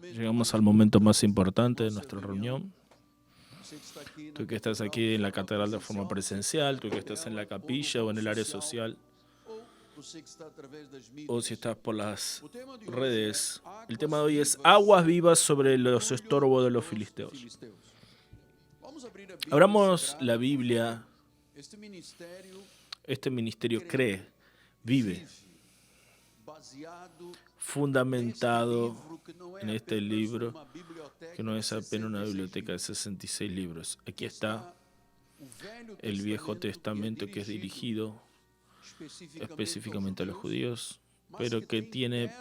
Llegamos al momento más importante de nuestra reunión. Tú que estás aquí en la catedral de forma presencial, tú que estás en la capilla o en el área social, o si estás por las redes. El tema de hoy es aguas vivas sobre los estorbos de los filisteos. Abramos la Biblia. Este ministerio cree, vive, fundamentado en este libro, que no es apenas una biblioteca de 66 libros. Aquí está el Viejo Testamento, que es dirigido específicamente a los judíos, pero que tiene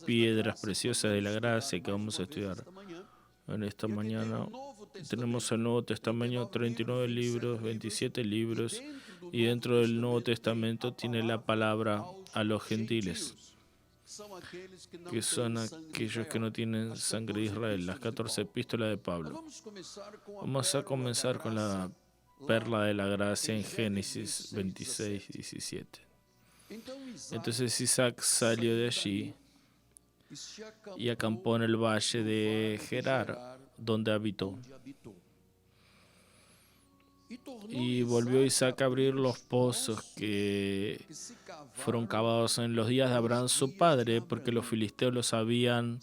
piedras preciosas de la gracia que vamos a estudiar en esta mañana. Tenemos el Nuevo Testamento, 39 libros, 27 libros, y dentro del Nuevo Testamento tiene la palabra a los gentiles, que son aquellos que no tienen sangre de Israel, las 14 epístolas de Pablo. Vamos a comenzar con la perla de la gracia en Génesis 26, 17. Entonces Isaac salió de allí y acampó en el valle de Gerar, donde habitó. Y volvió Isaac a abrir los pozos que fueron cavados en los días de Abraham su padre, porque los filisteos los habían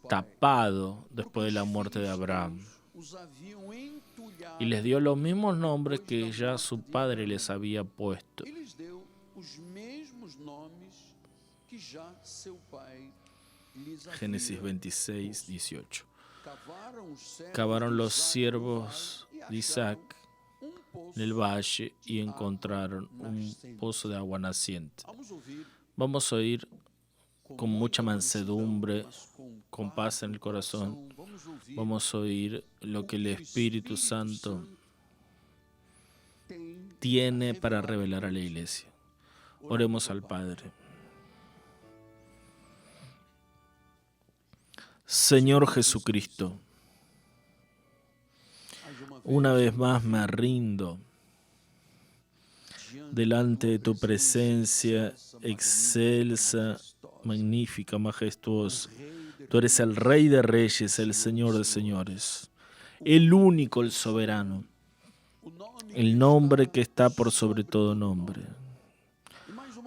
tapado después de la muerte de Abraham. Y les dio los mismos nombres que ya su padre les había puesto. Génesis 26, 18. Cavaron los siervos de Isaac en el valle y encontraron un pozo de agua naciente. Vamos a oír con mucha mansedumbre, con paz en el corazón. Vamos a oír lo que el Espíritu Santo tiene para revelar a la iglesia. Oremos al Padre. Señor Jesucristo, una vez más me rindo delante de tu presencia excelsa, magnífica, majestuosa. Tú eres el Rey de Reyes, el Señor de Señores, el único, el soberano, el nombre que está por sobre todo nombre.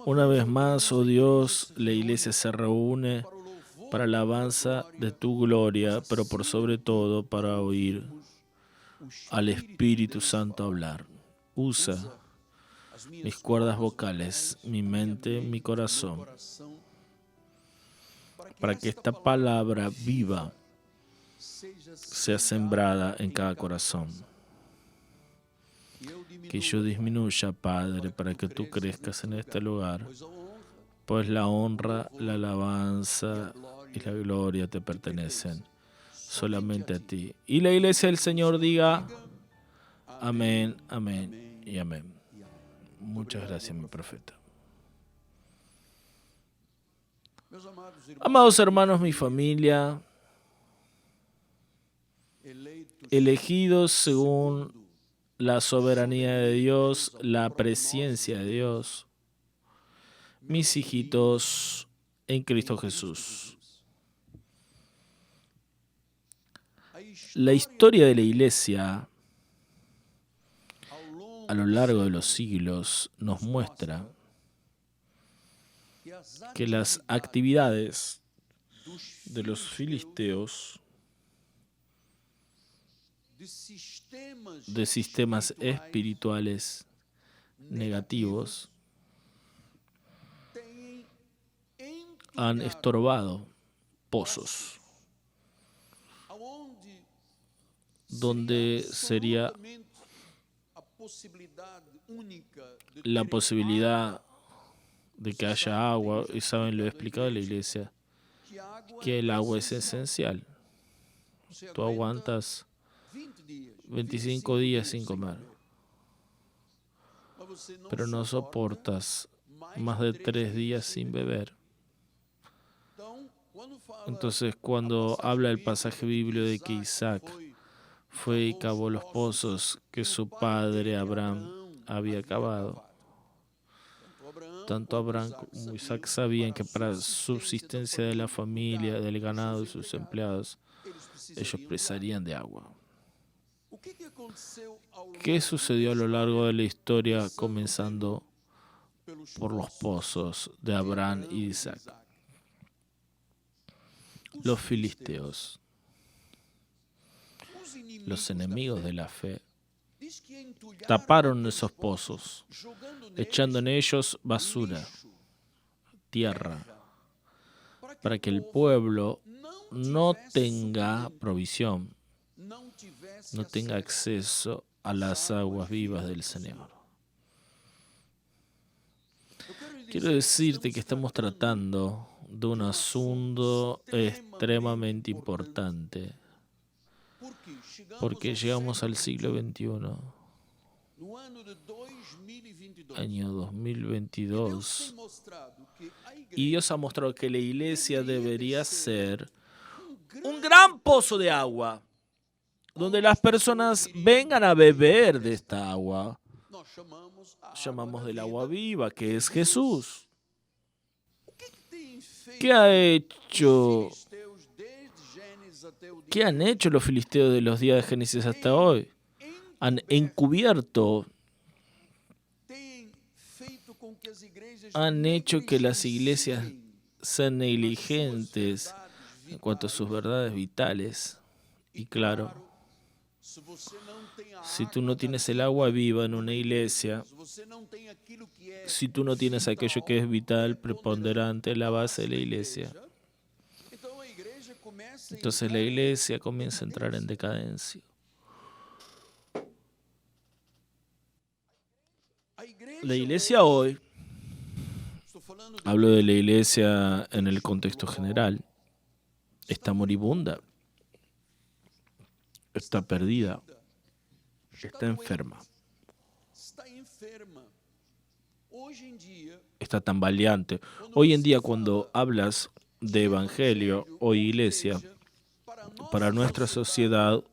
Una vez más, oh Dios, la iglesia se reúne para la alabanza de tu gloria, pero por sobre todo para oír al Espíritu Santo hablar. Usa mis cuerdas vocales, mi mente, mi corazón, para que esta palabra viva sea sembrada en cada corazón. Que yo disminuya, Padre, para que tú crezcas en este lugar, pues la honra, la alabanza y la gloria te pertenecen solamente a ti. Y la iglesia del Señor diga amén, amén y amén. Muchas gracias, mi profeta. Amados hermanos, mi familia, elegidos según la soberanía de Dios, la presencia de Dios, mis hijitos en Cristo Jesús. La historia de la iglesia a lo largo de los siglos nos muestra que las actividades de los filisteos, de sistemas espirituales negativos, han estorbado pozos, donde sería la posibilidad de que haya agua, y saben, lo he explicado en la iglesia, que el agua es esencial. Tú aguantas 25 días sin comer, pero no soportas más de 3 días sin beber. Entonces, cuando habla el pasaje bíblico de que Isaac fue y cavó los pozos que su padre Abraham había cavado, Tanto Abraham como Isaac sabían que para subsistencia de la familia, del ganado y sus empleados, ellos precisarían de agua. ¿Qué sucedió a lo largo de la historia, comenzando por los pozos de Abraham y Isaac? Los filisteos, los enemigos de la fe, taparon esos pozos, echando en ellos basura, tierra, para que el pueblo no tenga provisión, no tenga acceso a las aguas vivas del Señor. Quiero decirte que estamos tratando de un asunto extremadamente importante, porque llegamos al siglo XXI, año 2022, y Dios ha mostrado que la iglesia debería ser un gran pozo de agua, donde las personas vengan a beber de esta agua. Llamamos del agua viva, que es Jesús. ¿Qué han hecho los filisteos de los días de Génesis hasta hoy? Han encubierto, han hecho que las iglesias sean negligentes en cuanto a sus verdades vitales. Y claro, si tú no tienes el agua viva en una iglesia, si tú no tienes aquello que es vital, preponderante, la base de la iglesia, entonces la iglesia comienza a entrar en decadencia. La iglesia hoy, hablo de la iglesia en el contexto general, está moribunda, está perdida, está enferma, está tambaleante. Hoy en día, cuando hablas de evangelio o iglesia, para nuestra sociedad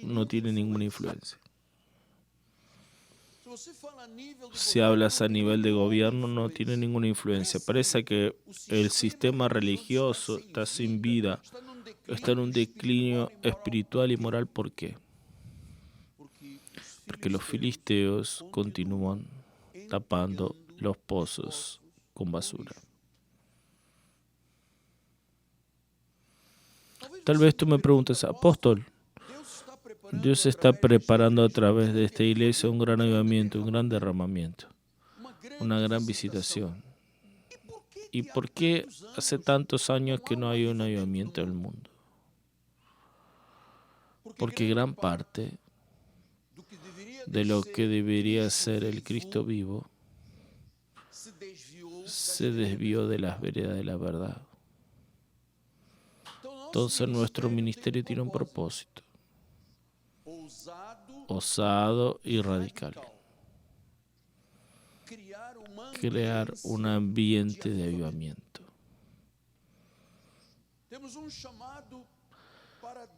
no tiene ninguna influencia. Si hablas a nivel de gobierno, no tiene ninguna influencia. Parece que el sistema religioso está sin vida, está en un declinio espiritual y moral. ¿Por qué? Porque los filisteos continúan tapando los pozos con basura. Tal vez tú me preguntes, apóstol, Dios está preparando a través de esta iglesia un gran avivamiento, un gran derramamiento, una gran visitación. ¿Y por qué hace tantos años que no hay un avivamiento en el mundo? Porque gran parte de lo que debería ser el Cristo vivo se desvió de las veredas de la verdad. Entonces nuestro ministerio tiene un propósito osado y radical: crear un ambiente de avivamiento.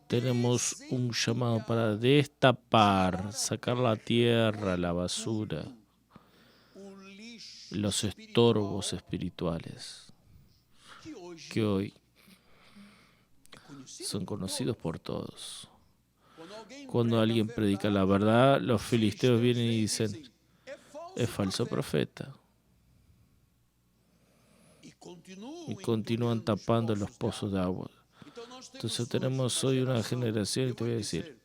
Tenemos un llamado para destapar, sacar la tierra, la basura, los estorbos espirituales que hoy son conocidos por todos. Cuando alguien predica la verdad, los filisteos vienen y dicen, es falso profeta. Y continúan tapando los pozos de agua. Entonces tenemos hoy una generación, y te voy a decir,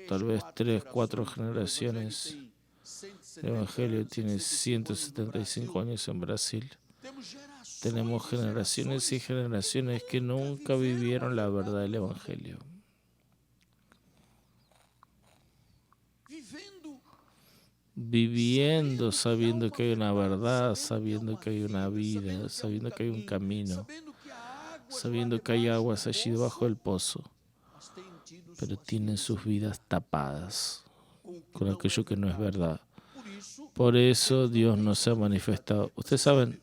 tal vez 3, 4 generaciones. El Evangelio tiene 175 años en Brasil. Tenemos generaciones y generaciones que nunca vivieron la verdad del Evangelio. Viviendo, sabiendo que hay una verdad, sabiendo que hay una vida, sabiendo que hay un camino, sabiendo que hay aguas allí debajo del pozo, pero tienen sus vidas tapadas con aquello que no es verdad. Por eso Dios no se ha manifestado. Ustedes saben,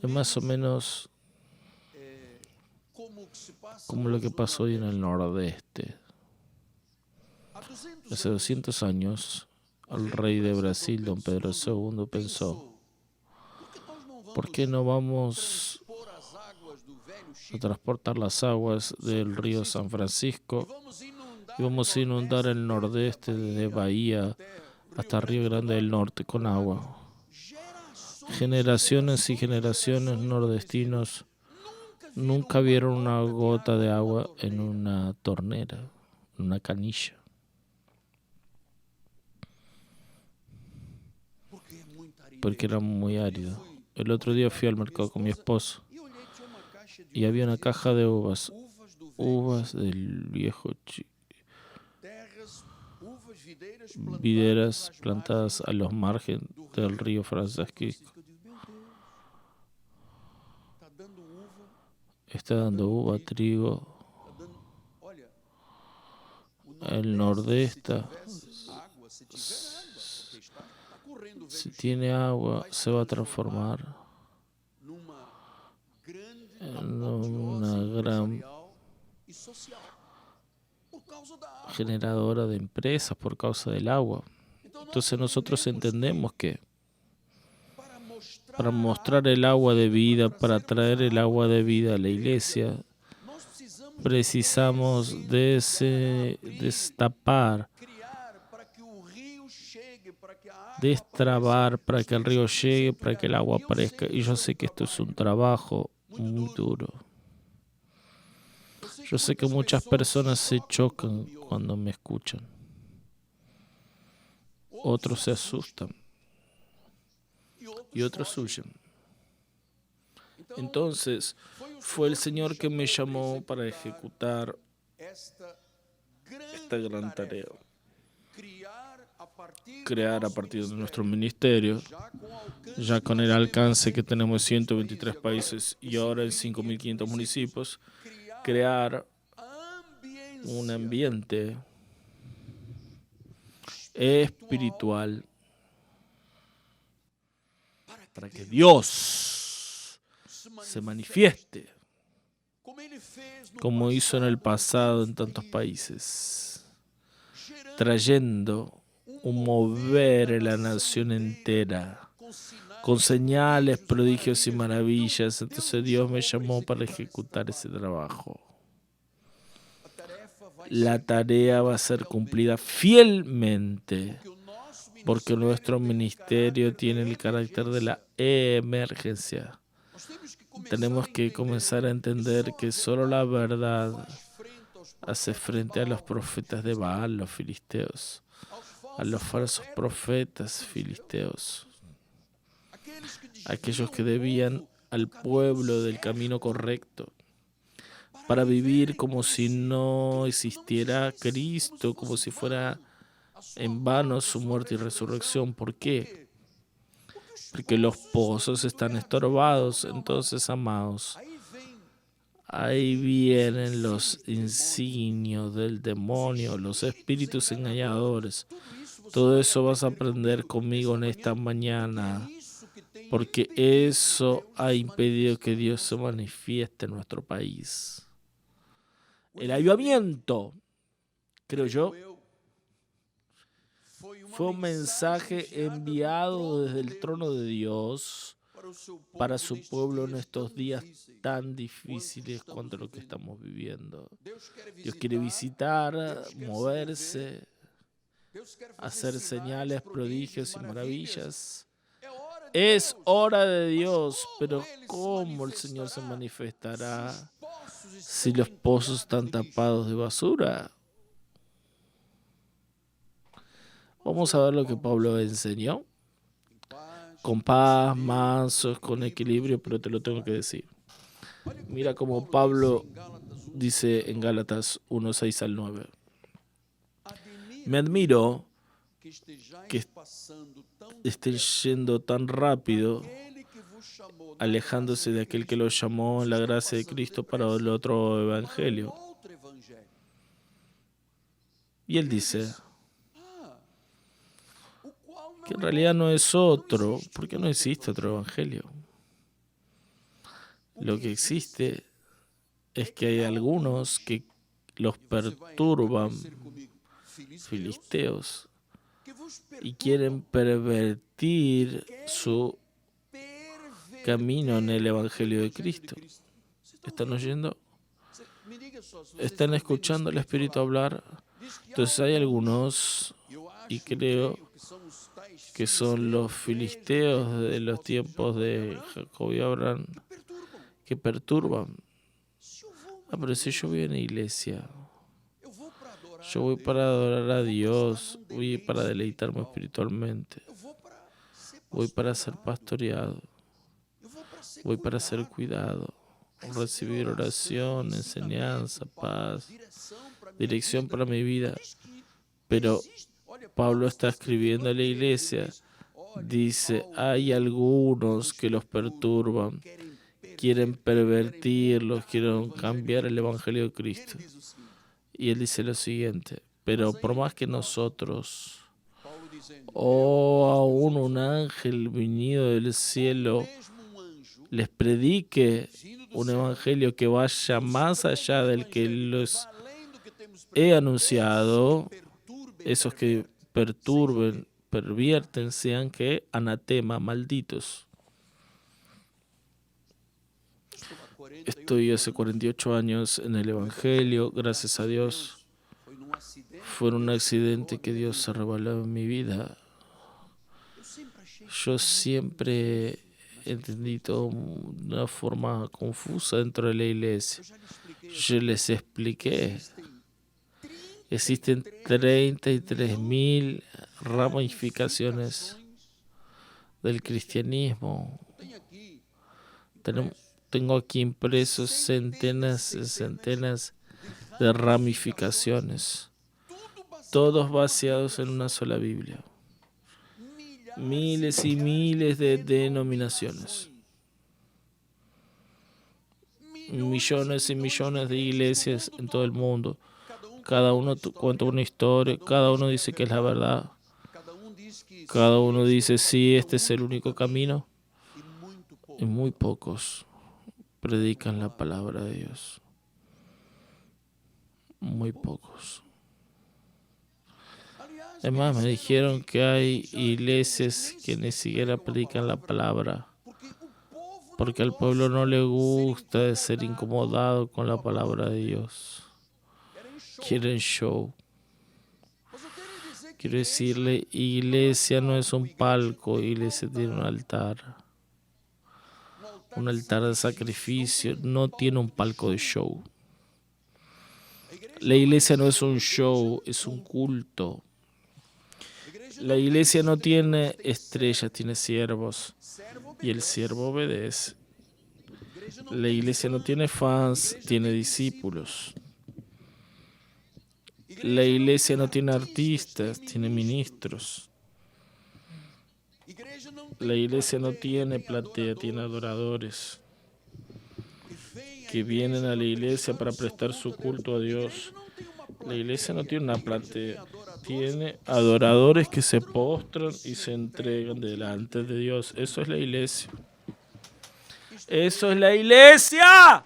es más o menos como lo que pasó hoy en el nordeste. Hace 200 años el rey de Brasil, don Pedro II, pensó: ¿por qué no vamos a transportar las aguas del río San Francisco y vamos a inundar el nordeste desde Bahía hasta Río Grande del Norte con agua? Generaciones y generaciones nordestinos nunca vieron una gota de agua en una tornera, en una canilla. Porque era muy árido. El otro día fui al mercado con mi esposo y había una caja de uvas del viejo videras plantadas a los márgenes del río Francisco. Está dando uva, trigo. El nordeste, si tiene agua, se va a transformar en una gran generadora de empresas por causa del agua. Entonces nosotros entendemos que para mostrar el agua de vida, para traer el agua de vida a la iglesia, precisamos destapar, destrabar para que el río llegue, para que el agua aparezca. Y yo sé que esto es un trabajo muy duro. Yo sé que muchas personas se chocan cuando me escuchan. Otros se asustan. Y otros huyen. Entonces, fue el Señor que me llamó para ejecutar esta gran tarea. Crear a partir de nuestro ministerio, ya con el alcance que tenemos en 123 países y ahora en 5.500 municipios, crear un ambiente espiritual para que Dios se manifieste como hizo en el pasado en tantos países, trayendo un mover en la nación entera, con señales, prodigios y maravillas. Entonces Dios me llamó para ejecutar ese trabajo. La tarea va a ser cumplida fielmente, porque nuestro ministerio tiene el carácter de la emergencia. Tenemos que comenzar a entender que solo la verdad hace frente a los profetas de Baal, los filisteos, a los falsos profetas filisteos, aquellos que debían al pueblo del camino correcto, para vivir como si no existiera Cristo, como si fuera en vano su muerte y resurrección. ¿Por qué? Porque los pozos están estorbados. Entonces, amados, ahí vienen los insignios del demonio, los espíritus engañadores. Todo eso vas a aprender conmigo en esta mañana, porque eso ha impedido que Dios se manifieste en nuestro país. El avivamiento, creo yo, fue un mensaje enviado desde el trono de Dios para su pueblo en estos días tan difíciles cuanto lo que estamos viviendo. Dios quiere visitar, moverse, hacer señales, prodigios y maravillas. Es hora de Dios, pero ¿cómo el Señor se manifestará si los pozos están tapados de basura? Vamos a ver lo que Pablo enseñó. Con paz, mansos, con equilibrio, pero te lo tengo que decir. Mira cómo Pablo dice en Gálatas 1, 6 al 9. Me admiro que estén yendo tan rápido, alejándose de aquel que los llamó en la gracia de Cristo para el otro evangelio. Y él dice que en realidad no es otro, porque no existe otro evangelio. Lo que existe es que hay algunos que los perturban, filisteos, y quieren pervertir su camino en el Evangelio de Cristo. ¿Están oyendo? ¿Están escuchando al Espíritu hablar? Entonces hay algunos, y creo que son los filisteos de los tiempos de Jacob y Abraham, que perturban. Pero si yo voy a una iglesia, yo voy para adorar a Dios, voy para deleitarme espiritualmente, voy para ser pastoreado, voy para ser cuidado, recibir oración, enseñanza, paz, dirección para mi vida. Pero Pablo está escribiendo a la iglesia, dice, hay algunos que los perturban, quieren pervertirlos, quieren cambiar el Evangelio de Cristo. Y él dice lo siguiente, pero por más que nosotros, o aún un ángel venido del cielo, les predique un evangelio que vaya más allá del que los he anunciado, esos que perturben, pervierten, sean que anatema, malditos. Estoy hace 48 años en el evangelio, gracias a Dios. Fue un accidente que Dios se reveló en mi vida. Yo siempre entendí todo de una forma confusa dentro de la iglesia. Yo les expliqué. Existen 33.000 ramificaciones del cristianismo. Tengo aquí impresos centenas y centenas de ramificaciones, todos baseados en una sola Biblia. Miles y miles de denominaciones. Millones y millones de iglesias en todo el mundo. Cada uno cuenta una historia, cada uno dice que es la verdad. Cada uno dice, sí, este es el único camino. Y muy pocos predican la palabra de Dios. Muy pocos. Además, me dijeron que hay iglesias que ni siquiera predican la palabra, porque al pueblo no le gusta ser incomodado con la palabra de Dios. Quieren show. Quiero decirle, iglesia no es un palco, iglesia tiene un altar. Un altar de sacrificio, no tiene un palco de show. La iglesia no es un show, es un culto. La iglesia no tiene estrellas, tiene siervos. Y el siervo obedece. La iglesia no tiene fans, tiene discípulos. La iglesia no tiene artistas, tiene ministros. La iglesia no tiene platea, tiene adoradores que vienen a la iglesia para prestar su culto a Dios. La iglesia no tiene una platea, tiene adoradores que se postran y se entregan delante de Dios. Eso es la iglesia. ¡Eso es la iglesia!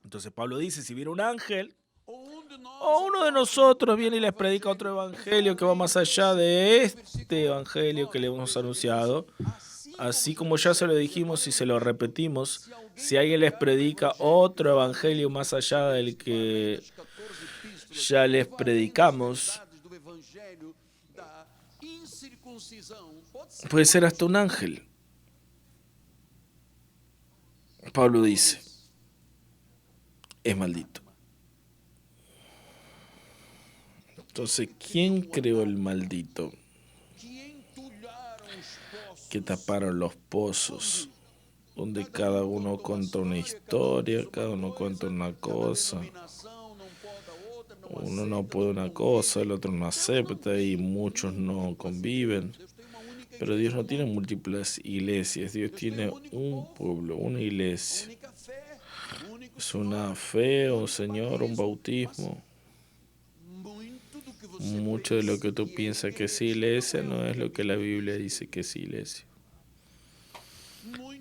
Entonces Pablo dice, si viene un ángel o uno de nosotros viene y les predica otro evangelio que va más allá de este evangelio que le hemos anunciado, así como ya se lo dijimos y se lo repetimos, si alguien les predica otro evangelio más allá del que ya les predicamos, puede ser hasta un ángel. Pablo dice, es maldito. Entonces, ¿quién creó el maldito? Que taparon los pozos, donde cada uno cuenta una historia, cada uno cuenta una cosa. Uno no puede una cosa, el otro no acepta y muchos no conviven. Pero Dios no tiene múltiples iglesias, Dios tiene un pueblo, una iglesia. Es una fe, un Señor, un bautismo. Mucho de lo que tú piensas que es iglesia no es lo que la Biblia dice que es iglesia.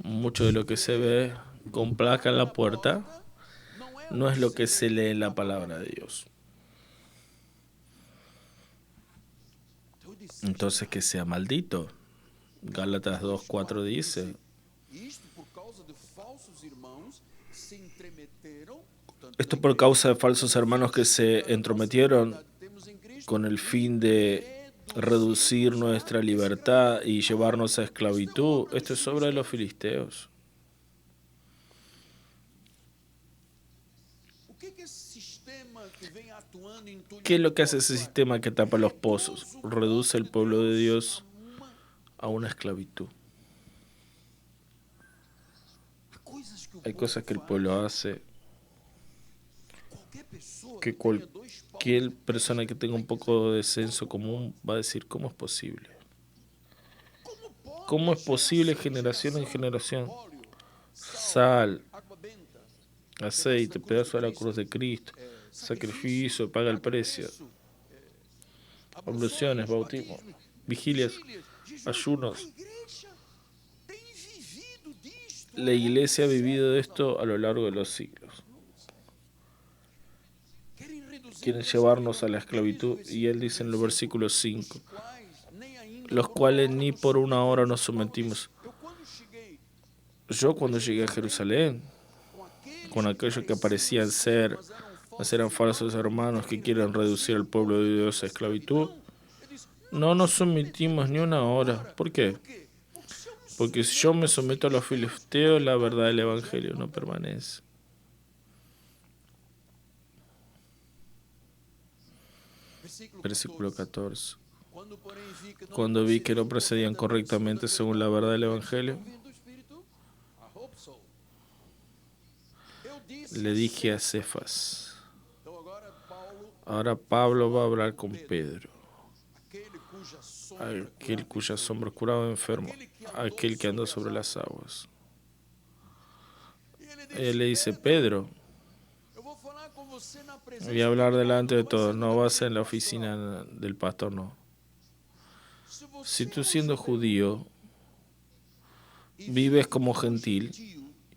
Mucho de lo que se ve con placa en la puerta no es lo que se lee en la palabra de Dios. Entonces que sea maldito. Gálatas 2:4 dice: esto por causa de falsos hermanos que se entrometieron con el fin de reducir nuestra libertad y llevarnos a esclavitud. Esto es obra de los filisteos. ¿Qué es lo que hace ese sistema que tapa los pozos? Reduce el pueblo de Dios a una esclavitud. Hay cosas que el pueblo hace que cualquier persona que tenga un poco de senso común va a decir: ¿cómo es posible? ¿Cómo es posible generación en generación? Sal, aceite, pedazo de la cruz de Cristo, sacrificio, paga el precio, abluciones, bautismo, vigilias, ayunos. La iglesia ha vivido de esto a lo largo de los siglos. Quieren llevarnos a la esclavitud, y él dice en el versículo 5, los cuales ni por una hora nos sometimos. Yo cuando llegué a Jerusalén, con aquellos que parecían ser, eran falsos hermanos que quieren reducir al pueblo de Dios a esclavitud, no nos sometimos ni una hora. ¿Por qué? Porque si yo me someto a los filisteos, la verdad del evangelio no permanece. Versículo 14. Cuando vi que no procedían correctamente según la verdad del evangelio, le dije a Cefas. Ahora Pablo va a hablar con Pedro, aquel cuya sombra curaba enfermo, aquel que andó sobre las aguas. Él le dice: Pedro, voy a hablar delante de todos, no va a ser en la oficina del pastor, no. Si tú, siendo judío, vives como gentil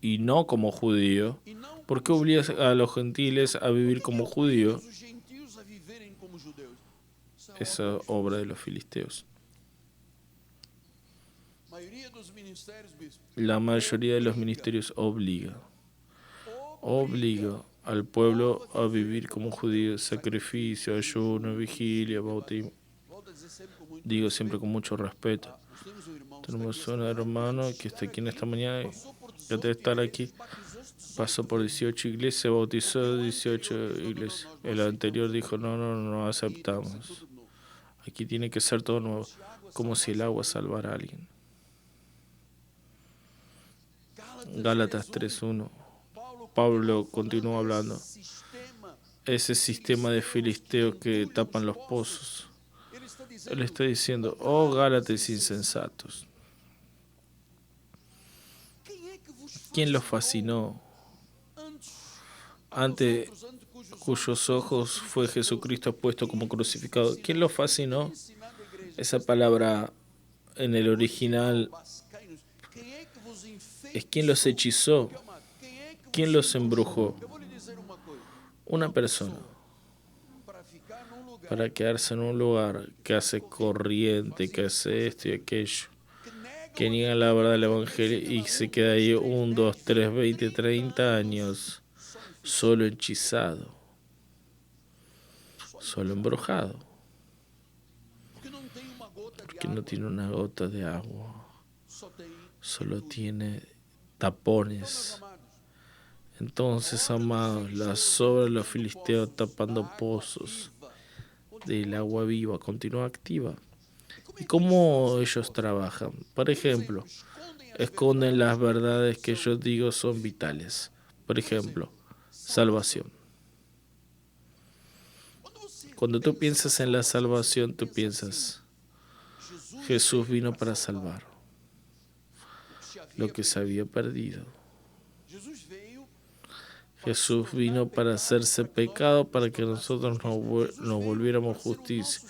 y no como judío, ¿por qué obligas a los gentiles a vivir como judíos? Esa obra de los filisteos. La mayoría de los ministerios obliga al pueblo a vivir como judíos, sacrificio, ayuno, vigilia, bautismo. Digo siempre con mucho respeto. Tenemos un hermano que está aquí en esta mañana, que debe estar aquí. Pasó por 18 iglesias, bautizó 18 iglesias. El anterior dijo: no aceptamos. Aquí tiene que ser todo nuevo, como si el agua salvara a alguien. Gálatas 3:1. Pablo continúa hablando. Ese sistema de filisteos que tapan los pozos. Él está diciendo: oh Gálatas insensatos, ¿quién los fascinó? Ante cuyos ojos fue Jesucristo puesto como crucificado. ¿Quién los fascinó? Esa palabra en el original es quien los hechizó, quien los embrujó. Una persona, para quedarse en un lugar que hace corriente, que hace esto y aquello, que niega la verdad del evangelio y se queda ahí 1, 2, 3, 20, 30 años solo hechizado, solo embrujado, porque no tiene una gota de agua, solo tiene tapones. Entonces, amados, la sobra de los filisteos tapando pozos del agua viva continúa activa. ¿Y cómo ellos trabajan? Por ejemplo, esconden las verdades que yo digo son vitales. Por ejemplo, salvación. Cuando tú piensas en la salvación, tú piensas: Jesús vino para salvar lo que se había perdido. Jesús vino para hacerse pecado para que nosotros nos volviéramos justicia.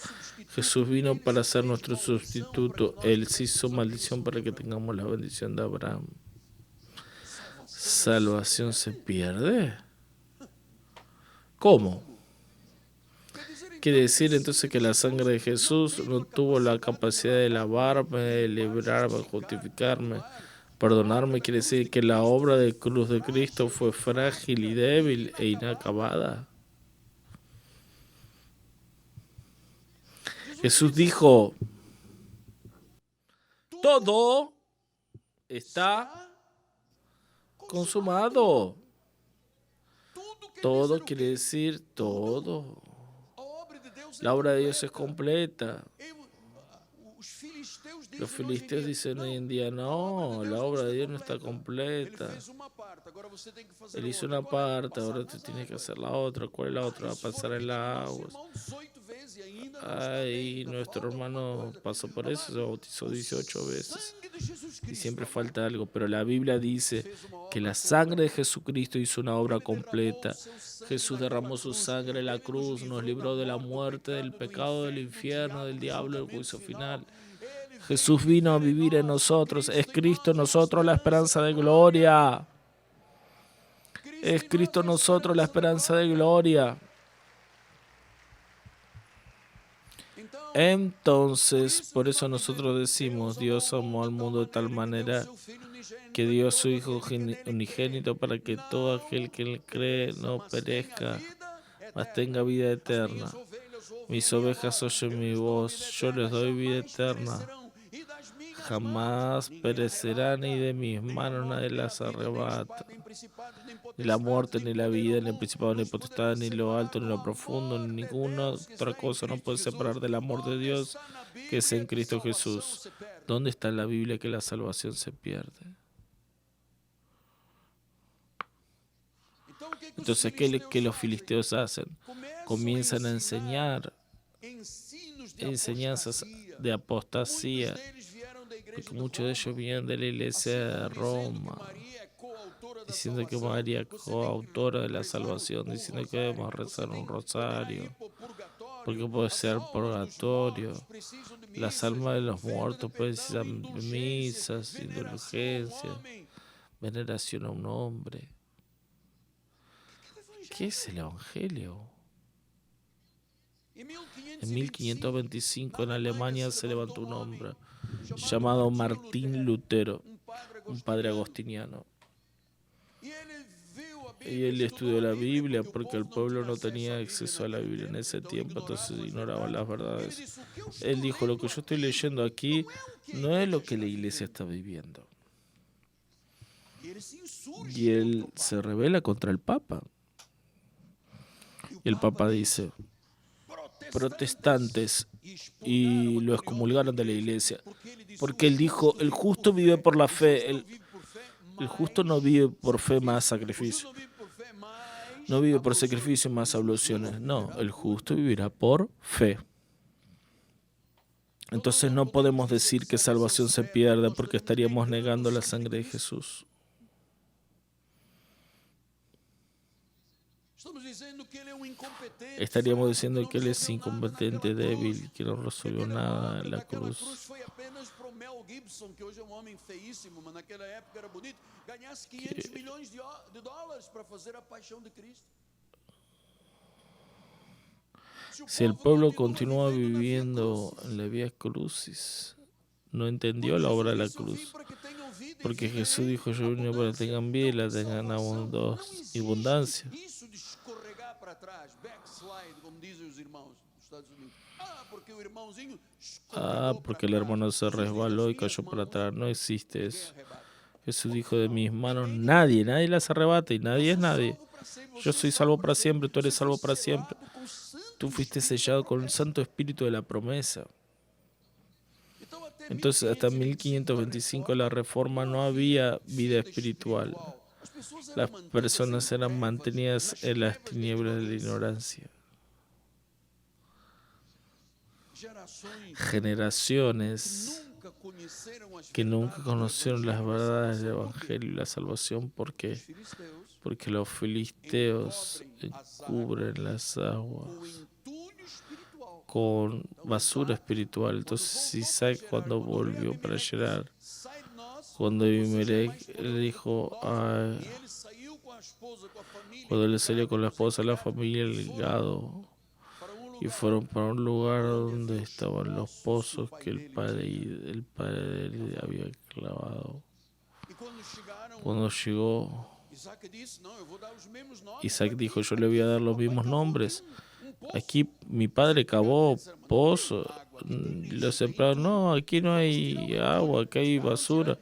Jesús vino para ser nuestro sustituto. Él se hizo maldición para que tengamos la bendición de Abraham. ¿Salvación se pierde? ¿Cómo? Quiere decir entonces que la sangre de Jesús no tuvo la capacidad de lavarme, de librarme, justificarme, perdonarme. Quiere decir que la obra de cruz de Cristo fue frágil y débil e inacabada. Jesús dijo, todo está consumado. Todo quiere decir todo. La obra de Dios es completa. Los filisteos dicen hoy en día, no, la obra de Dios no está completa. Él hizo una parte, ahora tú tienes que hacer la otra. ¿Cuál es la otra? Va a pasar en las aguas. Ay, nuestro hermano pasó por eso, se bautizó 18 veces. Y siempre falta algo, pero la Biblia dice que la sangre de Jesucristo hizo una obra completa. Jesús derramó su sangre en la cruz, nos libró de la muerte, del pecado, del infierno, del diablo, del juicio final. Jesús vino a vivir en nosotros. Es Cristo en nosotros la esperanza de gloria. Es Cristo en nosotros la esperanza de gloria. Entonces, por eso nosotros decimos, Dios amó al mundo de tal manera que dio a su Hijo unigénito para que todo aquel que en él cree no perezca, mas tenga vida eterna. Mis ovejas oyen mi voz, yo les doy vida eterna. Jamás perecerán y de mis manos nadie las arrebata. Ni la muerte, ni la vida, ni el principado, ni potestad, ni lo alto, ni lo profundo, ni ninguna otra cosa nos puede separar del amor de Dios que es en Cristo Jesús. ¿Dónde está en la Biblia que la salvación se pierde? Entonces, ¿qué los filisteos hacen? Comienzan a enseñar enseñanzas de apostasía, porque muchos de ellos vienen de la iglesia de Roma, diciendo que María es coautora de la salvación, diciendo que debemos rezar un rosario, porque puede ser purgatorio. Las almas de los muertos pueden ser misas, indulgencias, veneración a un hombre. ¿Qué es el Evangelio? En 1525 en Alemania se levantó un hombre llamado Martín Lutero, un padre agostiniano. Y él estudió la Biblia porque el pueblo no tenía acceso a la Biblia en ese tiempo, entonces ignoraban las verdades. Él dijo, lo que yo estoy leyendo aquí no es lo que la iglesia está viviendo. Y él se rebela contra el Papa. Y el Papa dice, protestantes, y lo excomulgaron de la iglesia, porque él dijo, el justo vive por la fe, el justo no vive por fe más sacrificio, no vive por sacrificio más abluciones, no, el justo vivirá por fe. Entonces no podemos decir que salvación se pierda porque estaríamos negando la sangre de Jesús. Estaríamos diciendo que Él es incompetente, débil, que no resolvió nada en la cruz. Si el pueblo continúa viviendo en la vía crucis, no entendió la obra de la cruz. Porque Jesús dijo, yo vine para que tengan vida y la tengan abundancia. Porque el hermano se resbaló y cayó para atrás. No existe eso. Jesús dijo, de mis manos nadie las arrebata y nadie es nadie. Yo soy salvo para siempre, tú eres salvo para siempre. Tú fuiste sellado con el Santo Espíritu de la promesa. Entonces, hasta 1525 la Reforma no había vida espiritual. Las personas eran mantenidas en las tinieblas de la ignorancia. Generaciones que nunca conocieron las verdades del Evangelio y la salvación. ¿Por qué? Porque los filisteos encubren las aguas con basura espiritual. Entonces Isaac, cuando volvió para llorar, Cuando Abimelech le dijo, cuando él salió con la esposa, la familia, el gado, y fueron para un lugar donde estaban los pozos que el padre de él había clavado. Cuando llegó, Isaac dijo, yo le voy a dar los mismos nombres. Aquí mi padre cavó pozo. Los empleados, no, aquí no hay agua, aquí hay basura.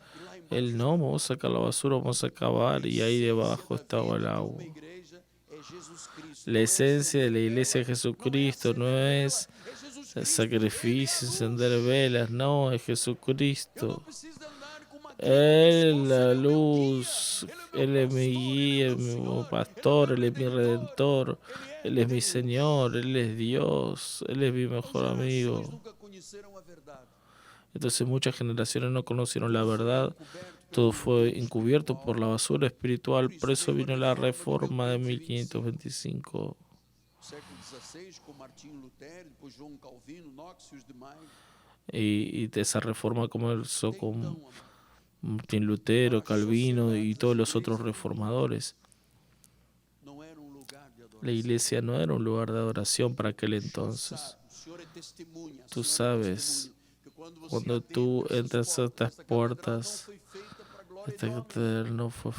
Él, no, vamos a sacar la basura, vamos a cavar, y ahí debajo estaba el agua. La esencia de la iglesia de Jesucristo no es sacrificio, encender velas, no, es Jesucristo. Él es la luz, Él es mi guía, mi pastor, Él es mi redentor, Él es mi Señor, Él es Dios, Él es mi mejor amigo. Entonces muchas generaciones no conocieron la verdad, todo fue encubierto por la basura espiritual, por eso vino la reforma de 1525. Y de esa reforma comenzó con Martín Lutero, Calvino y todos los otros reformadores. La iglesia no era un lugar de adoración para aquel entonces. Tú sabes, cuando tú entras a estas puertas, esta catedral no fue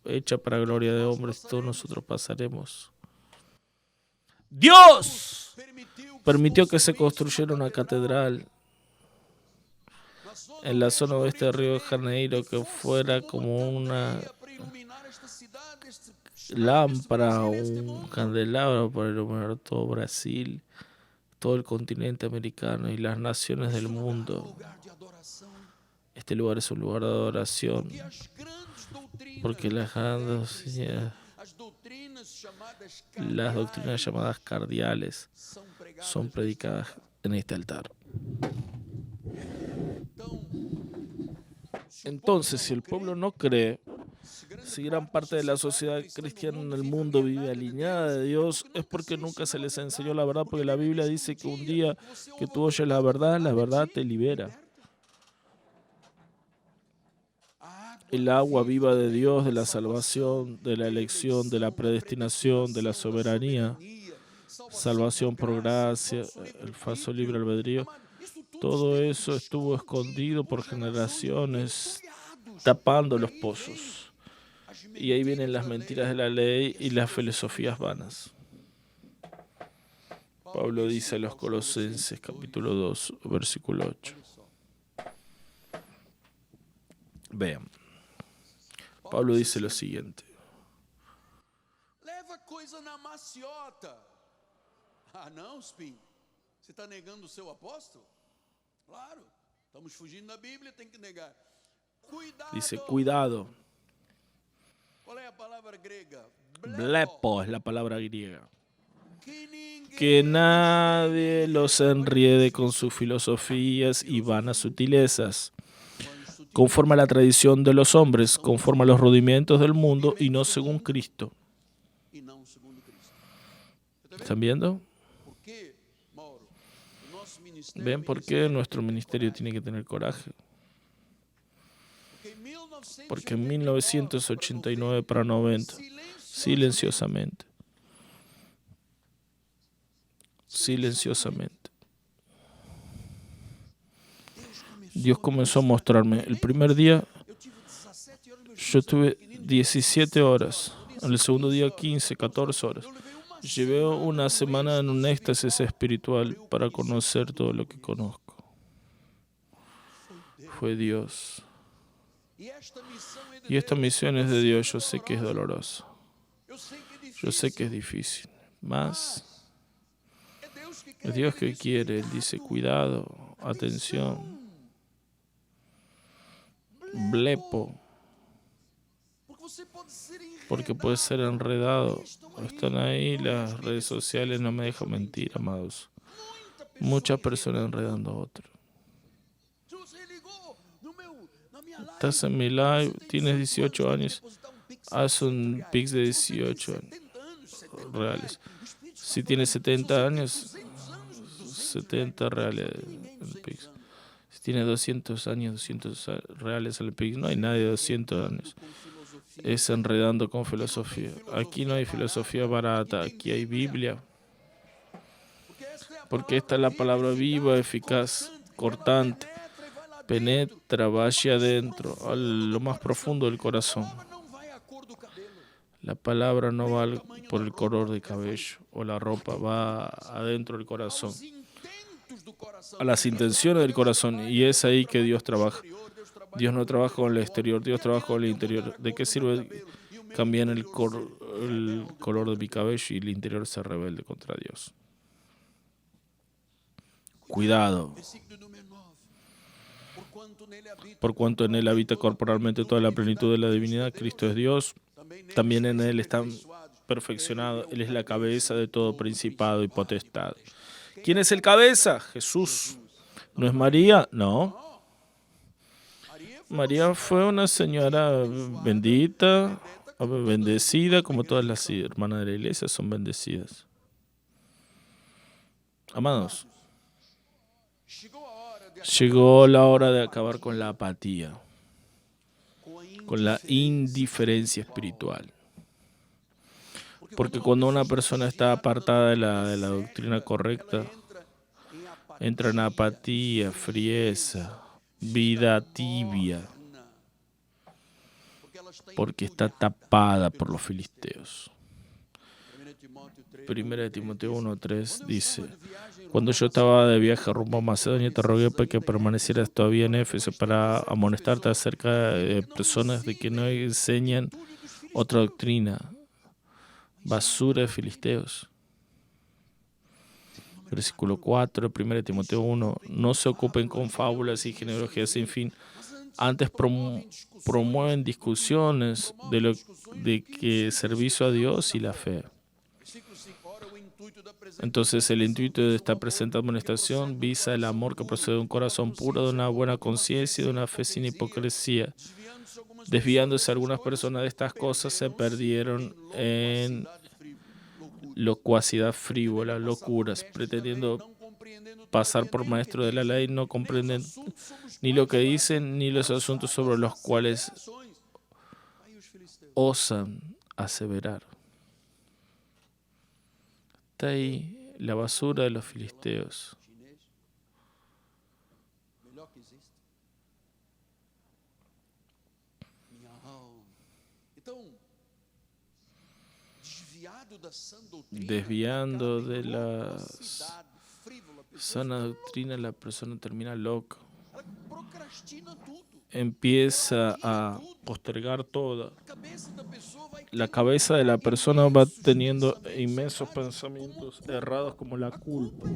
hecha para gloria de hombres, todos nosotros pasaremos. Dios permitió que se construyera una catedral en la zona oeste de Río de Janeiro que fuera como una lámpara, un candelabro para iluminar todo Brasil, todo el continente americano y las naciones del mundo. Este lugar es un lugar de adoración, porque las doctrinas llamadas cardiales son predicadas en este altar. Entonces, si el pueblo no cree, si gran parte de la sociedad cristiana en el mundo vive alineada de Dios, es porque nunca se les enseñó la verdad, porque la Biblia dice que un día que tú oyes la verdad te libera. El agua viva de Dios, de la salvación, de la elección, de la predestinación, de la soberanía, salvación por gracia, el falso libre albedrío, todo eso estuvo escondido por generaciones, tapando los pozos. Y ahí vienen las mentiras de la ley y las filosofías vanas. Pablo dice a los Colosenses, capítulo 2, versículo 8. Vean. Pablo dice lo siguiente. Leva coisa na maciota. Ah, não, Spin. Você está negando o seu apóstolo? Claro. Estamos fugindo da Bíblia, tem que negar. Cuidado. Dice, cuidado. ¿Cuál es la palabra griega? Blepo es la palabra griega. Que nadie los enriede con sus filosofías y vanas sutilezas, conforme a la tradición de los hombres, conforme a los rudimentos del mundo y no según Cristo. ¿Están viendo? ¿Ven por qué nuestro ministerio tiene que tener coraje? Porque en 1989 para 90, silenciosamente, Dios comenzó a mostrarme. El primer día yo tuve 17 horas, en el segundo día 15, 14 horas. Llevé una semana en un éxtasis espiritual para conocer todo lo que conozco. Fue Dios. Y esta misión es de Dios. Yo sé que es dolorosa. Yo sé que es difícil. Más es Dios que quiere. Él dice, cuidado, atención. Blepo. Porque puede ser enredado. Están ahí, las redes sociales no me dejan mentir, amados. Muchas personas enredando a otros. Estás en mi live, tienes 18 años, haz un Pix de 18 reales. Si tienes 70 años, 70 reales en Pix. Si tiene 200 años, 200 reales al PIB. No hay nadie de 200 años. Es enredando con filosofía. Aquí no hay filosofía barata, aquí hay Biblia. Porque esta es la palabra viva, eficaz, cortante, penetra, va hacia adentro, a lo más profundo del corazón. La palabra no va por el color de cabello o la ropa, va adentro del corazón, a las intenciones del corazón, y es ahí que Dios trabaja. Dios no trabaja con el exterior, Dios trabaja con el interior. ¿De qué sirve cambiar el color de mi cabello y el interior se rebelde contra Dios? Cuidado. Por cuanto en Él habita corporalmente toda la plenitud de la divinidad, Cristo es Dios, también en Él están perfeccionados. Él es la cabeza de todo principado y potestad. ¿Quién es el cabeza? Jesús. ¿No es María? No. María fue una señora bendita, bendecida, como todas las hermanas de la iglesia son bendecidas. Amados, llegó la hora de acabar con la apatía, con la indiferencia espiritual. Porque cuando una persona está apartada de la doctrina correcta, entra en apatía, frieza, vida tibia, porque está tapada por los filisteos. 1 Timoteo 1:3 dice: cuando yo estaba de viaje rumbo a Macedonia, te rogué para que permanecieras todavía en Éfeso para amonestarte acerca de personas de que no enseñan otra doctrina, basura de filisteos. Versículo 4, 1 Timoteo 1, no se ocupen con fábulas y genealogías sin fin, antes promueven discusiones de que servicio a Dios y la fe. Entonces el intuito de esta presente amonestación visa el amor que procede de un corazón puro, de una buena conciencia y de una fe sin hipocresía. Desviándose algunas personas de estas cosas, se perdieron en locuacidad frívola, locuras, pretendiendo pasar por maestros de la ley, no comprenden ni lo que dicen ni los asuntos sobre los cuales osan aseverar. Está ahí la basura de los filisteos. Desviando de la sana doctrina, la persona termina loca. Empieza a postergar todo. La cabeza de la persona va teniendo inmensos pensamientos errados como la culpa.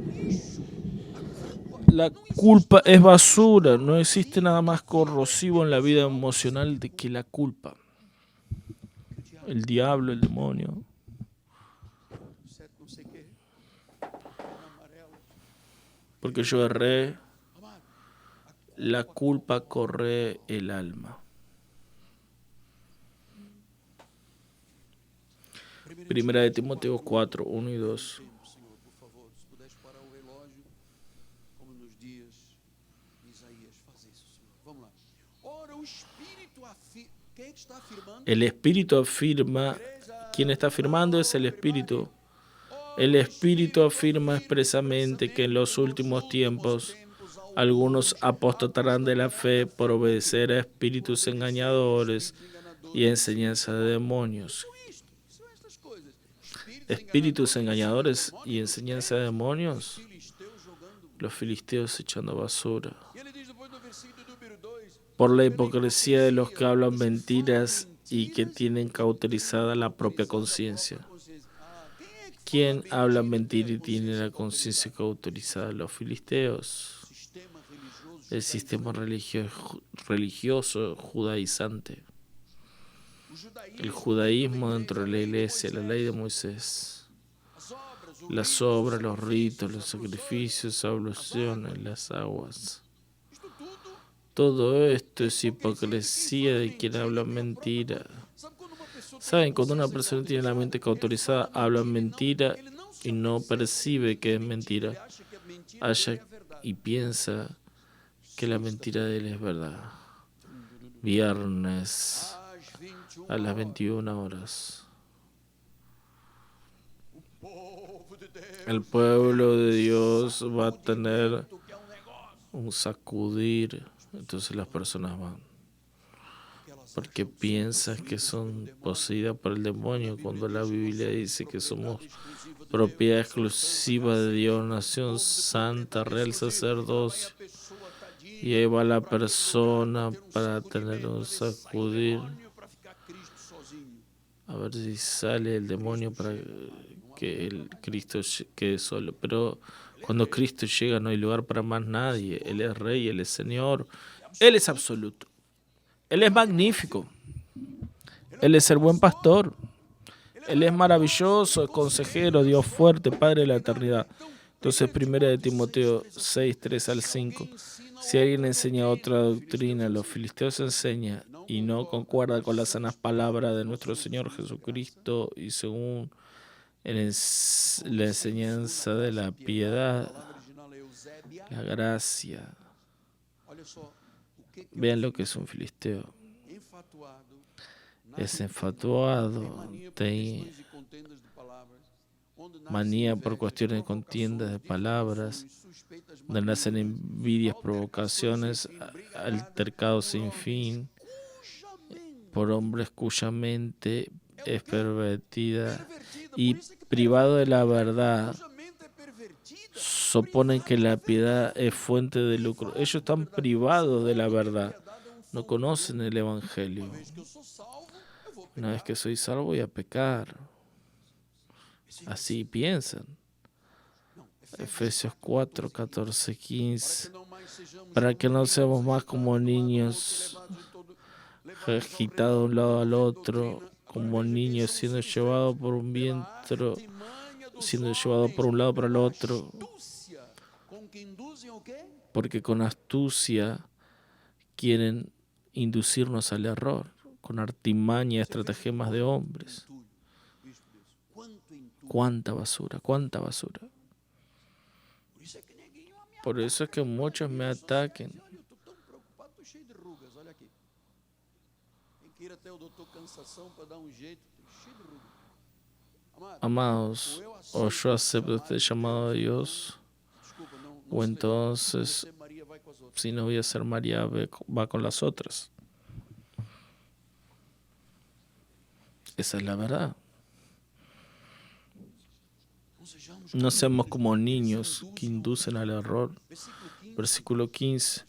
La culpa es basura. No existe nada más corrosivo en la vida emocional que la culpa. El diablo, el demonio. Porque yo erré, la culpa corre el alma. Primera de Timoteo 4, 1 y 2. El Espíritu afirma, quien está afirmando es el Espíritu. El Espíritu afirma expresamente que en los últimos tiempos algunos apostatarán de la fe por obedecer a espíritus engañadores y enseñanza de demonios. Espíritus engañadores y enseñanza de demonios. Los filisteos echando basura. Por la hipocresía de los que hablan mentiras y que tienen cauterizada la propia conciencia. ¿Quién habla mentira y tiene la conciencia cauterizada? Los filisteos. El sistema religioso judaizante. El judaísmo dentro de la iglesia, la ley de Moisés. Las obras, los ritos, los sacrificios, abluciones, las aguas. Todo esto es hipocresía de quien habla mentira. ¿Saben? Cuando una persona tiene la mente cauterizada, habla mentira y no percibe que es mentira. Y piensa que la mentira de él es verdad. Viernes a las 21 horas. El pueblo de Dios va a tener un sacudir. Entonces las personas van. Porque piensas que son poseídas por el demonio cuando la Biblia dice que somos propiedad exclusiva de Dios, nación santa, real sacerdocio. Y ahí va la persona para tener un sacudir. A ver si sale el demonio para que el Cristo quede solo. Pero cuando Cristo llega no hay lugar para más nadie. Él es Rey, Él es Señor, Él es absoluto. Él es magnífico. Él es el buen pastor. Él es maravilloso, consejero, Dios fuerte, Padre de la eternidad. Entonces, 1 de Timoteo 6, 3 al 5. Si alguien enseña otra doctrina, los filisteos enseñan y no concuerda con las sanas palabras de nuestro Señor Jesucristo y según la enseñanza de la piedad, la gracia. Vean lo que es un filisteo. Es enfatuado, tiene manía por cuestiones de contiendas de palabras, donde nacen envidias, provocaciones, altercados sin fin, por hombres cuya mente es pervertida y privado de la verdad, suponen que la piedad es fuente de lucro. Ellos están privados de la verdad, no conocen el Evangelio. Una vez que soy salvo voy a pecar. Así piensan. Efesios 4, 14, 15. Para que no seamos más como niños agitados de un lado al otro, como niños siendo llevados por un viento, siendo llevados por un lado para el otro. Porque con astucia quieren inducirnos al error, con artimaña, estratagemas de hombres. Cuánta basura, cuánta basura. Por eso es que muchos me ataquen. Amados, o yo acepto este llamado de Dios, o entonces, si no voy a ser María, va con las otras. Esa es la verdad. No seamos como niños que inducen al error. Versículo 15.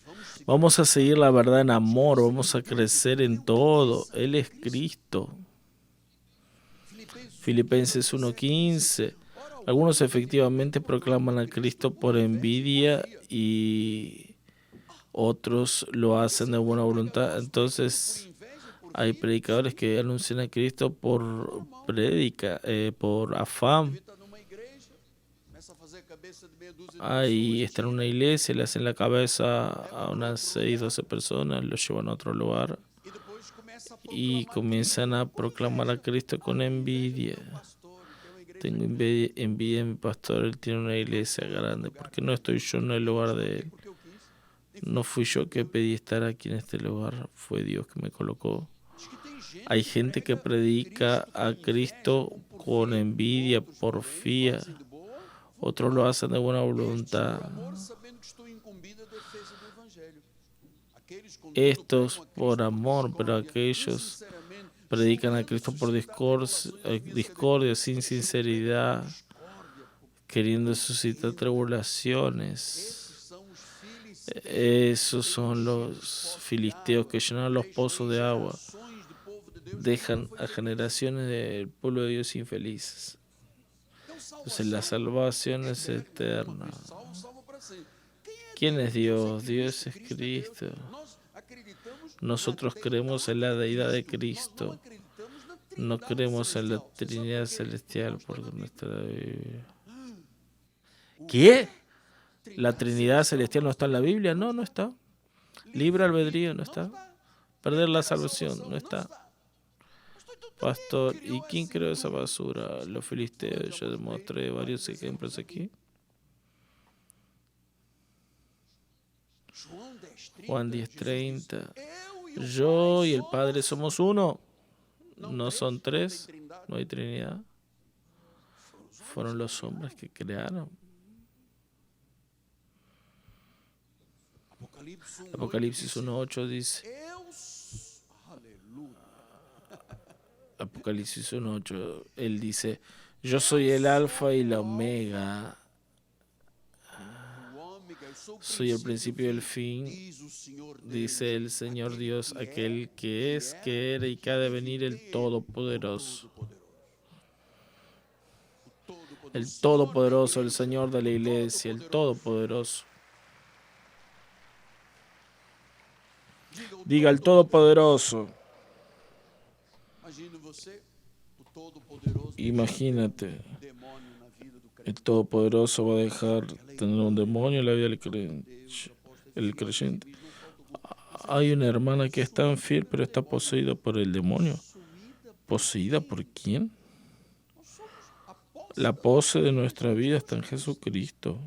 Vamos a seguir la verdad en amor, vamos a crecer en todo. Él es Cristo. Filipenses 1:15. Algunos efectivamente proclaman a Cristo por envidia y otros lo hacen de buena voluntad. Entonces hay predicadores que anuncian a Cristo por por afán. Ahí están en una iglesia, le hacen la cabeza a unas 6, 12 personas, lo llevan a otro lugar y comienzan a proclamar a Cristo con envidia. Tengo envidia de mi pastor, él tiene una iglesia grande, porque no estoy yo en el lugar de él. No fui yo que pedí estar aquí en este lugar, fue Dios que me colocó. Hay gente que predica a Cristo con envidia, porfía. Otros lo hacen de buena voluntad. Estos por amor, pero aquellos predican a Cristo por discordia, sin sinceridad, queriendo suscitar tribulaciones. Esos son los filisteos que llenan los pozos de agua, dejan a generaciones del pueblo de Dios infelices. Entonces la salvación es eterna. ¿Quién es Dios? Dios es Cristo. Nosotros creemos en la deidad de Cristo. No creemos en la Trinidad Celestial porque no está en la Biblia. ¿Qué? ¿La Trinidad Celestial no está en la Biblia? No, no está. Libre albedrío no está. Perder la salvación no está. Pastor, ¿y quién creó esa basura? Los filisteos. Yo demostré varios ejemplos aquí. Juan 10:30. Yo y el Padre somos uno. No son tres, no hay Trinidad. Fueron los hombres que crearon. Apocalipsis 1:8 dice. Apocalipsis 1:8, él dice, yo soy el alfa y la omega, soy el principio y el fin, dice el Señor Dios, aquel que es, que era y que ha de venir, el Todopoderoso. El Todopoderoso, el Señor de la Iglesia, el Todopoderoso. Diga el Todopoderoso. Imagínate, el Todopoderoso va a dejar tener un demonio en la vida del creyente. Hay una hermana que es tan fiel, pero está poseída por el demonio. ¿Poseída por quién? La pose de nuestra vida está en Jesucristo.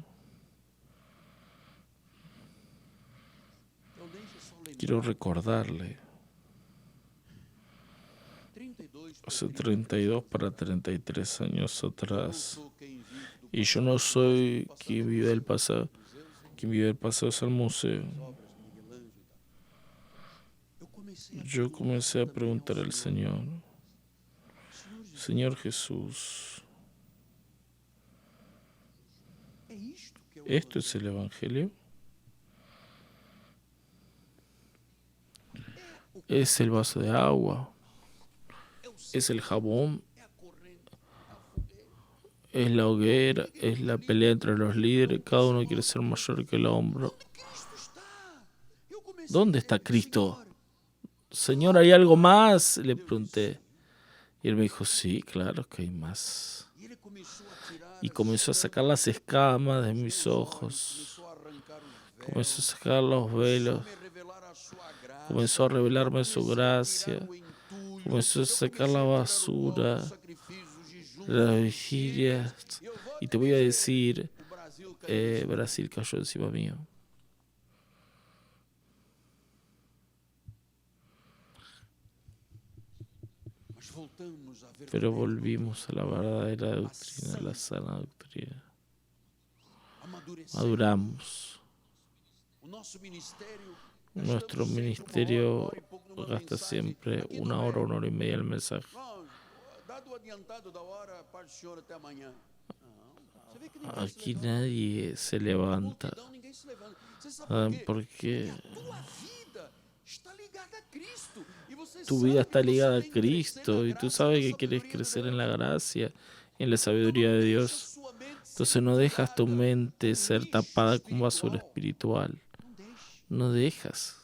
Quiero recordarle, hace 32 para 33 años atrás, y yo no soy quien vive del pasado, quien vive del pasado es el museo. Yo comencé a preguntar al Señor, Señor Jesús, ¿esto es el Evangelio? ¿Es el vaso de agua? ¿Es el jabón? ¿Es la hoguera? ¿Es la pelea entre los líderes? Cada uno quiere ser mayor que el hombro. ¿Dónde está Cristo? Señor, ¿hay algo más? Le pregunté. Y él me dijo, sí, claro que hay más. Y comenzó a sacar las escamas de mis ojos. Comenzó a sacar los velos. Comenzó a revelarme su gracia. Comenzó a sacar la basura, las vigilias. Y te voy a decir, Brasil cayó encima mío. Pero volvimos a la verdadera doctrina, a la sana doctrina. Maduramos. Nuestro ministerio gasta siempre 1 hora, 1 hora y media el mensaje. Aquí nadie se levanta. Porque tu vida está ligada a Cristo y tú sabes que quieres crecer en la gracia, en la sabiduría de Dios. Entonces no dejas tu mente ser tapada con basura espiritual. No dejas.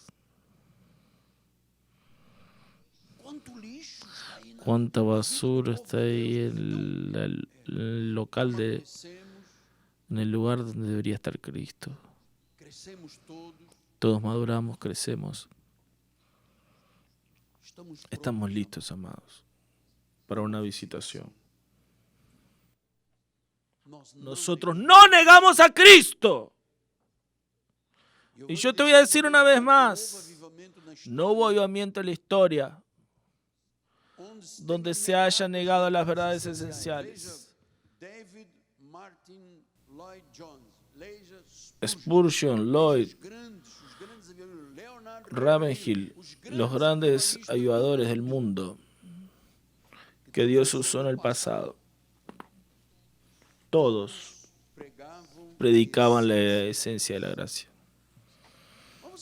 Cuánta basura está ahí en el local en el lugar donde debería estar Cristo. Todos maduramos, crecemos. Estamos listos, amados, para una visitación. Nosotros no negamos a Cristo. Y yo te voy a decir una vez más, no hubo avivamiento en la historia donde se haya negado las verdades esenciales. Spurgeon, Lloyd, Ravenhill, los grandes ayudadores del mundo que Dios usó en el pasado, todos predicaban la esencia de la gracia.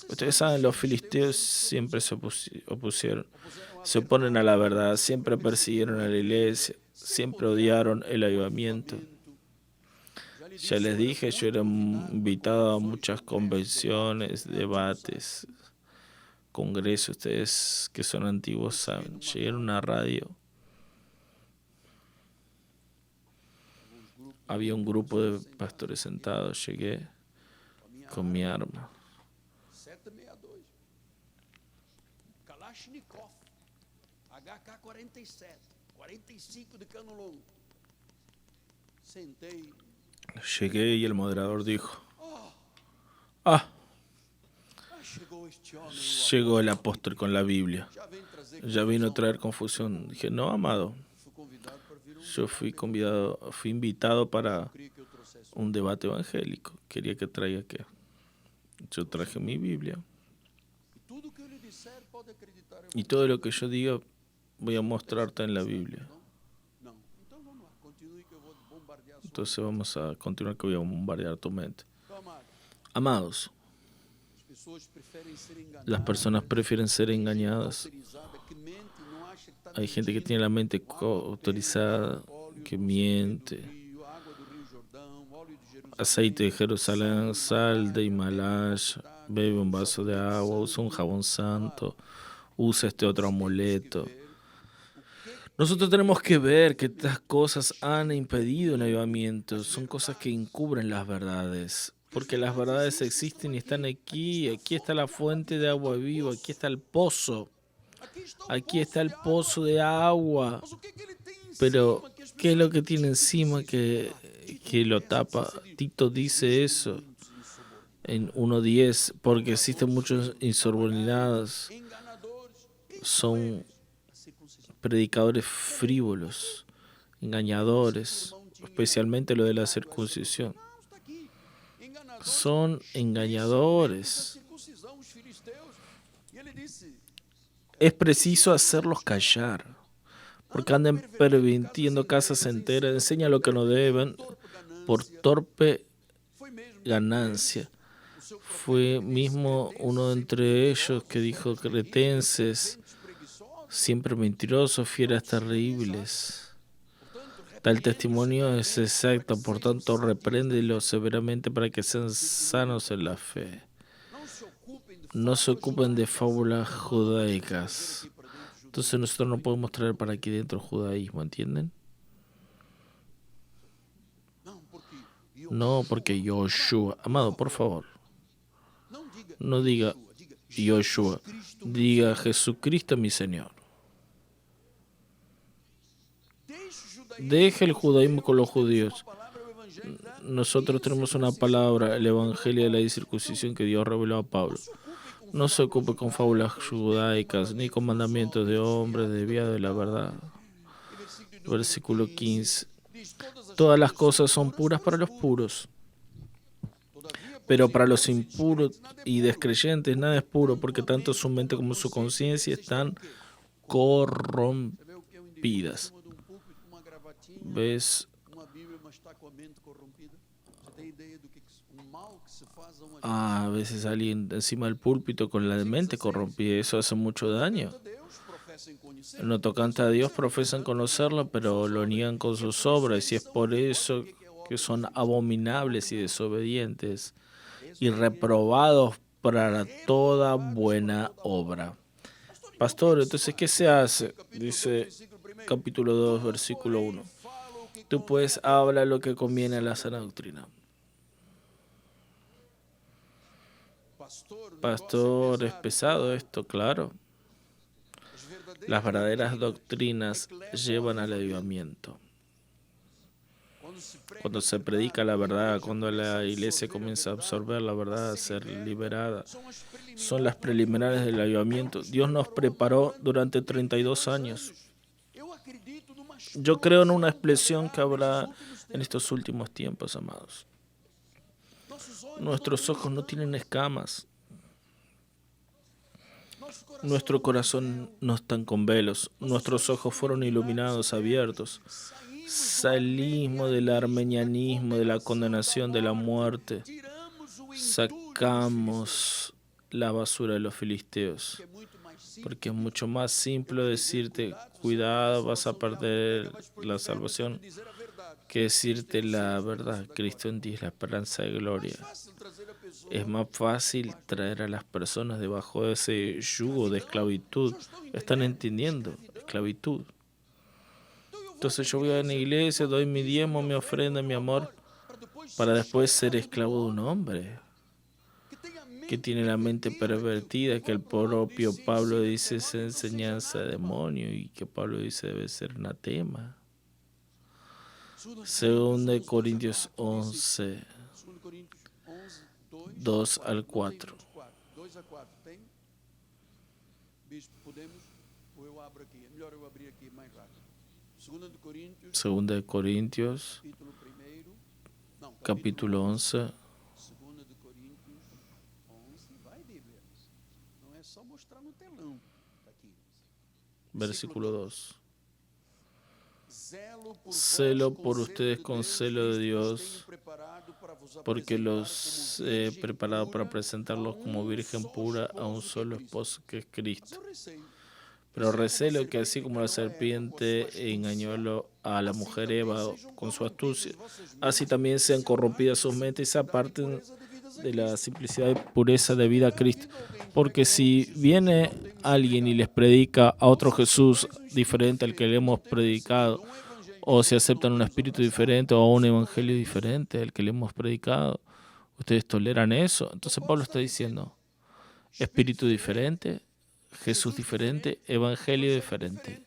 Ustedes saben, los filisteos siempre se opusieron, se oponen a la verdad, siempre persiguieron a la iglesia, siempre odiaron el avivamiento. Ya les dije, yo era invitado a muchas convenciones, debates, congresos. Ustedes que son antiguos saben, llegué a una radio. Había un grupo de pastores sentados, llegué con mi arma. Kalashnikov, AK-47, 45 de cano longo. Sentei. Llegué y el moderador dijo, llegó el apóstol con la Biblia. Ya vino a traer confusión. Dije, no, amado. Yo fui invitado para un debate evangélico. Quería que traiga qué. Yo traje mi Biblia. Y todo lo que yo diga voy a mostrarte en la Biblia. Entonces vamos a continuar, que voy a bombardear tu mente. Amados, las personas prefieren ser engañadas. Hay gente que tiene la mente autorizada, que miente. Aceite de Jerusalén, sal de Himalaya, bebe un vaso de agua, usa un jabón santo, usa este otro amuleto. Nosotros tenemos que ver que estas cosas han impedido el avivamiento. Son cosas que encubren las verdades. Porque las verdades existen y están aquí. Aquí está la fuente de agua viva. Aquí está el pozo. Aquí está el pozo de agua. Pero, ¿qué es lo que tiene encima que lo tapa? Tito dice eso en 1:10. Porque existen muchos insubordinados. Son predicadores frívolos, engañadores, especialmente lo de la circuncisión. Son engañadores. Es preciso hacerlos callar, porque andan pervirtiendo casas enteras, enseñan lo que no deben por torpe ganancia. Fue mismo uno entre ellos que dijo: cretenses, siempre mentirosos, fieras terribles. Tal testimonio es exacto, por tanto, repréndelos severamente para que sean sanos en la fe. No se ocupen de fábulas judaicas. Entonces nosotros no podemos traer para aquí dentro judaísmo, ¿entienden? No, porque Yoshua, amado, por favor, no diga Yoshua, diga Jesucristo mi Señor. Deje el judaísmo con los judíos. Nosotros tenemos una palabra, el Evangelio de la circuncisión que Dios reveló a Pablo. No se ocupe con fábulas judaicas ni con mandamientos de hombres desviados de la verdad. Versículo 15. Todas las cosas son puras para los puros, pero para los impuros y descreyentes nada es puro, porque tanto su mente como su conciencia están corrompidas. ¿Ves? A veces alguien encima del púlpito con la mente corrompida, eso hace mucho daño. En lo tocante a Dios profesan conocerlo, pero lo niegan con sus obras, y es por eso que son abominables y desobedientes y reprobados para toda buena obra. Pastor, entonces, ¿qué se hace? Dice capítulo 2, versículo 1. Tú pues habla lo que conviene a la sana doctrina. Pastor, es pesado esto, claro. Las verdaderas doctrinas llevan al avivamiento. Cuando se predica la verdad, cuando la iglesia comienza a absorber la verdad, a ser liberada, son las preliminares del avivamiento. Dios nos preparó durante 32 años. Yo creo en una expresión que habrá en estos últimos tiempos, amados. Nuestros ojos no tienen escamas. Nuestro corazón no está con velos. Nuestros ojos fueron iluminados, abiertos. Salimos del armenianismo, de la condenación, de la muerte. Sacamos la basura de los filisteos. Porque es mucho más simple decirte, cuidado, vas a perder la salvación, que decirte la verdad. Cristo en ti es la esperanza de gloria. Es más fácil traer a las personas debajo de ese yugo de esclavitud. ¿Están entendiendo? Esclavitud. Entonces yo voy a la iglesia, doy mi diezmo, mi ofrenda, mi amor, para después ser esclavo de un hombre que tiene la mente pervertida, que el propio Pablo dice es enseñanza de demonio y que Pablo dice debe ser anatema. 2 Corintios 11, 2 al 4. 2 a 4, tem? Bispo, podemos? Ou eu abro aqui? É melhor eu abrir aqui mais rápido. 2 de Coríntios, Segunda de Corintios, capítulo 1. Não, capítulo 11, 2 de Coríntios 11. Vai, Bíblia. Não é só mostrar no telão. Tá aqui. versículo 2. Celo por ustedes con celo de Dios, Porque los he preparado para presentarlos como virgen pura a un solo esposo que es Cristo. Pero recelo que así como la serpiente engañó a la mujer Eva con su astucia, así también sean corrompidas sus mentes y se aparten de la simplicidad y pureza de vida a Cristo. Porque si viene alguien y les predica a otro Jesús diferente al que le hemos predicado, o si aceptan un espíritu diferente o un evangelio diferente al que le hemos predicado, ¿ustedes toleran eso? Entonces Pablo está diciendo, espíritu diferente, Jesús diferente, evangelio diferente.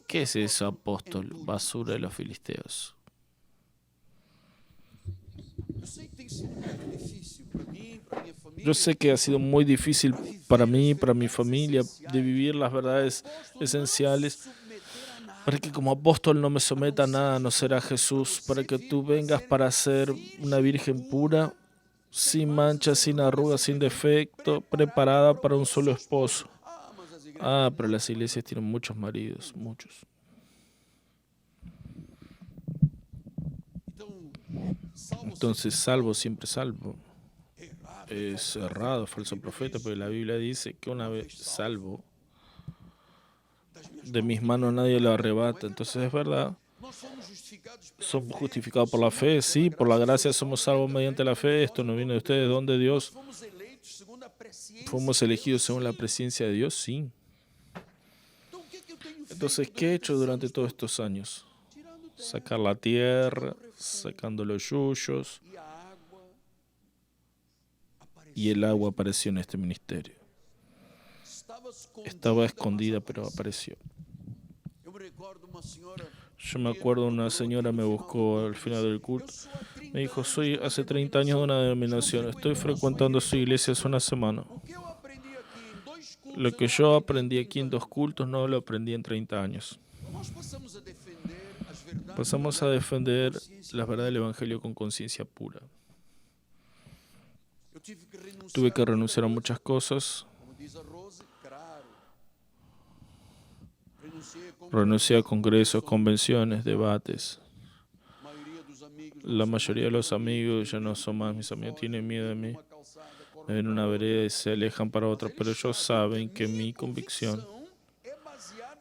¿Qué es eso, apóstol? Basura de los filisteos. Yo sé que ha sido muy difícil para mí, para mi familia, de vivir las verdades esenciales, para que como apóstol no me someta a nada a no ser a Jesús, para que tú vengas para ser una virgen pura, sin mancha, sin arrugas, sin defecto, preparada para un solo esposo. Ah, pero las iglesias tienen muchos maridos, muchos. Entonces, salvo, siempre salvo. Es errado, falso profeta, porque la Biblia dice que una vez salvo, de mis manos nadie lo arrebata. Entonces es verdad, somos justificados por la fe, sí, por la gracia somos salvos mediante la fe. Esto no viene de ustedes, don de Dios. Fuimos elegidos según la presencia de Dios, sí. Entonces, ¿qué he hecho durante todos estos años? Sacar la tierra, sacando los yuyos, y el agua apareció en este ministerio. Estaba escondida, pero apareció. Yo me acuerdo, una señora me buscó al final del culto. Me dijo, soy hace 30 años de una denominación, estoy frecuentando su iglesia hace una semana. Lo que yo aprendí aquí en 2 cultos no lo aprendí en 30 años. Pasamos a defender la verdad del Evangelio con conciencia pura. Tuve que renunciar a muchas cosas. Renuncié a congresos, convenciones, debates. La mayoría de los amigos ya no son más mis amigos, tienen miedo de mí. Me ven en una vereda y se alejan para otra, pero ellos saben que mi convicción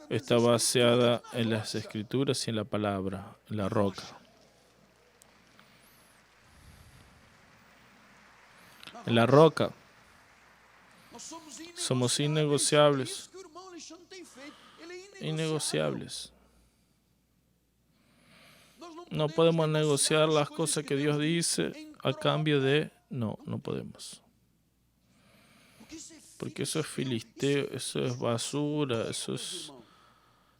está baseada en las Escrituras y en la palabra, en la roca. En la roca. Somos innegociables. Innegociables. No podemos negociar las cosas que Dios dice a cambio de... No, no podemos. Porque eso es filisteo, eso es basura, eso es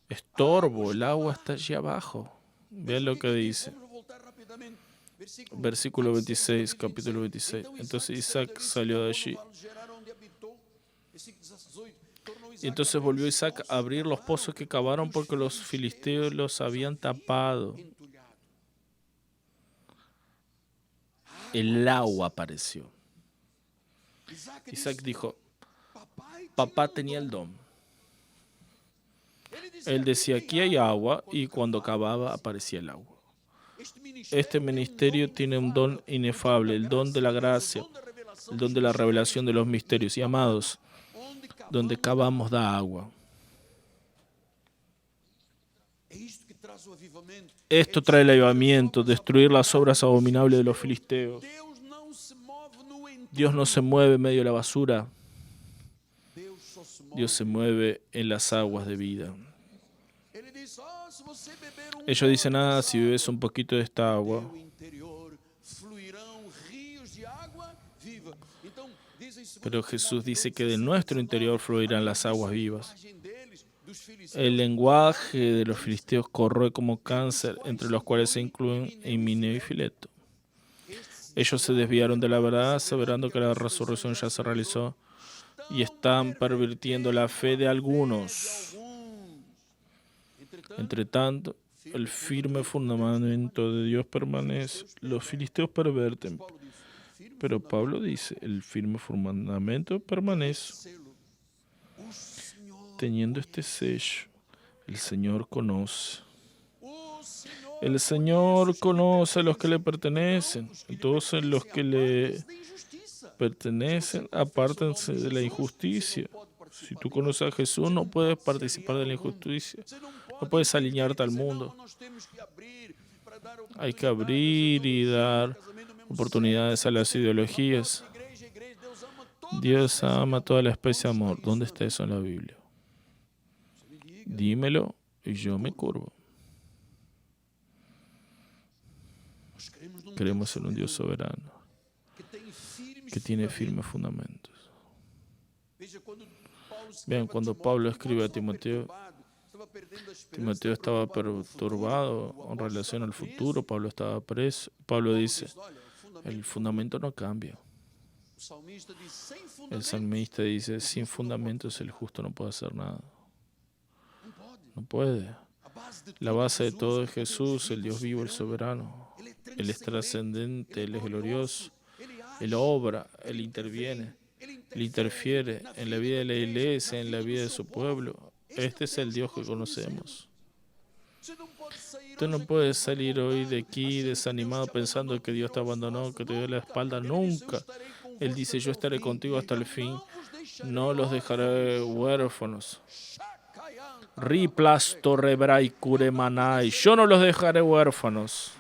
estorbo. El agua está allí abajo. Vean lo que dice. Versículo 26, capítulo 26. Entonces Isaac salió de allí. Y entonces volvió Isaac a abrir los pozos que cavaron porque los filisteos los habían tapado. El agua apareció. Isaac dijo, papá tenía el don. Él decía, aquí hay agua, y cuando cavaba aparecía el agua. Este ministerio tiene un don inefable, el don de la gracia, el don de la revelación de los misterios. Y amados, donde cavamos da agua. Esto trae el avivamiento, destruir las obras abominables de los filisteos. Dios no se mueve en medio de la basura. Dios se mueve en las aguas de vida. Ellos dicen, si bebes un poquito de esta agua. Pero Jesús dice que de nuestro interior fluirán las aguas vivas. El lenguaje de los filisteos corroe como cáncer, entre los cuales se incluyen Himeneo y Fileto. Ellos se desviaron de la verdad, aseverando que la resurrección ya se realizó, y están pervirtiendo la fe de algunos. Entre tanto, el firme fundamento de Dios permanece. Los filisteos perverten, pero Pablo dice, el firme fundamento permanece. Teniendo este sello, el Señor conoce. El Señor conoce a los que le pertenecen. Entonces los que le pertenecen, apártense de la injusticia. Si tú conoces a Jesús, no puedes participar de la injusticia. No puedes alinearte al mundo. Hay que abrir y dar oportunidades a las ideologías. Dios ama a toda la especie de amor. ¿Dónde está eso en la Biblia? Dímelo y yo me curvo. Creemos en un Dios soberano que tiene firmes fundamentos. Vean, cuando Pablo escribe a Timoteo, Timoteo estaba perturbado en relación al futuro, Pablo estaba preso. Pablo dice, el fundamento no cambia. El salmista dice, sin fundamentos el justo no puede hacer nada. No puede. La base de todo es Jesús, el Dios vivo, el soberano. Él es trascendente, Él es glorioso. Él obra, Él interviene, Él interfiere en la vida de la iglesia, en la vida de su pueblo. Este es el Dios que conocemos. Tú no puedes salir hoy de aquí desanimado pensando que Dios te abandonó, que te dio la espalda. Nunca. Él dice, yo estaré contigo hasta el fin. No los dejaré huérfanos. Riplasto rebrai curemanai. Yo no los dejaré huérfanos.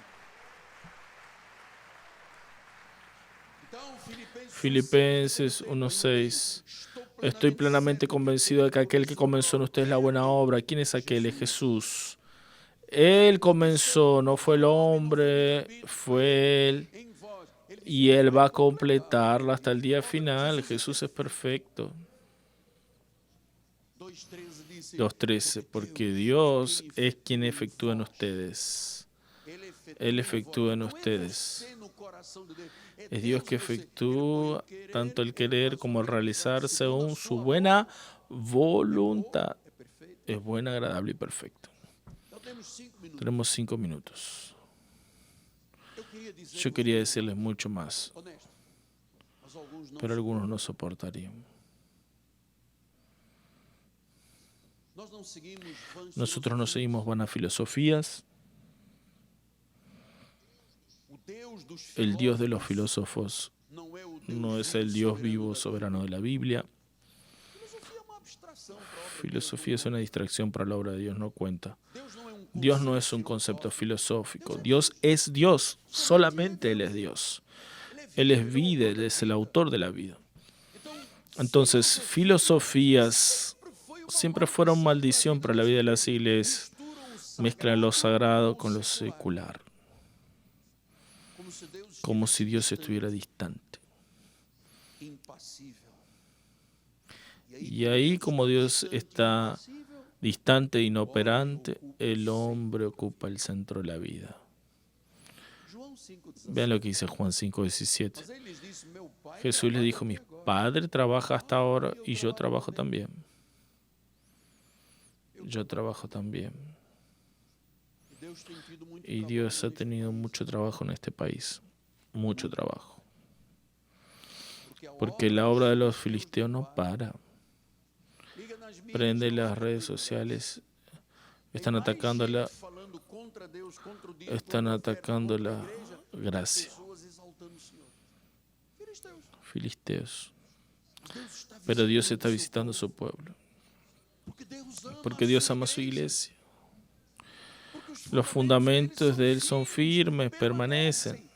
Filipenses 1:6. Estoy plenamente convencido de que aquel que comenzó en ustedes la buena obra. ¿Quién es aquel? Es Jesús. Él comenzó, no fue el hombre, fue Él. Y Él va a completarla hasta el día final. Jesús es perfecto. 2:13. Porque Dios es quien efectúa en ustedes. Él efectúa en ustedes. Es Dios que efectúa tanto el querer como el realizar según su buena voluntad. Es buena, agradable y perfecta. Tenemos 5 minutos. Yo quería decirles mucho más, pero algunos no soportarían. Nosotros no seguimos vanas filosofías. El Dios de los filósofos no es el Dios vivo, soberano de la Biblia. Filosofía es una distracción para la obra de Dios, no cuenta. Dios no es un concepto filosófico. Dios es Dios. Solamente Él es Dios. Él es vida, Él es el autor de la vida. Entonces, filosofías siempre fueron maldición para la vida de las iglesias. Mezclan lo sagrado con lo secular. Como si Dios estuviera distante. Y ahí, como Dios está distante e inoperante, el hombre ocupa el centro de la vida. Vean lo que dice Juan 5:17. Jesús le dijo, mi Padre trabaja hasta ahora y yo trabajo también. Yo trabajo también. Y Dios ha tenido mucho trabajo en este país. Mucho trabajo. Porque la obra de los filisteos no para. Prende las redes sociales. Están atacando la gracia. Filisteos. Pero Dios está visitando a su pueblo. Porque Dios ama a su iglesia. Los fundamentos de Él son firmes, permanecen.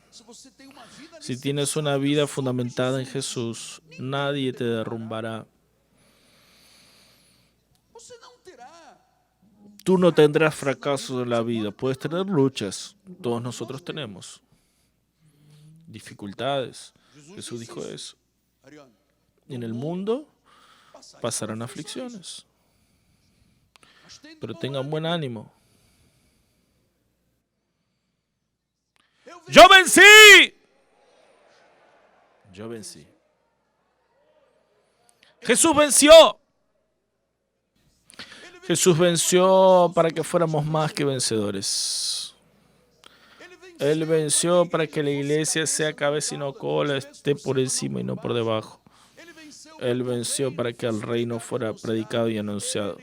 Si tienes una vida fundamentada en Jesús, nadie te derrumbará. Tú no tendrás fracasos en la vida. Puedes tener luchas. Todos nosotros tenemos dificultades. Jesús dijo eso. En el mundo pasarán aflicciones. Pero tengan buen ánimo. ¡Yo vencí! Yo vencí. Jesús venció. Jesús venció para que fuéramos más que vencedores. Él venció para que la iglesia sea cabeza y no cola, esté por encima y no por debajo. Él venció para que el reino fuera predicado y anunciado.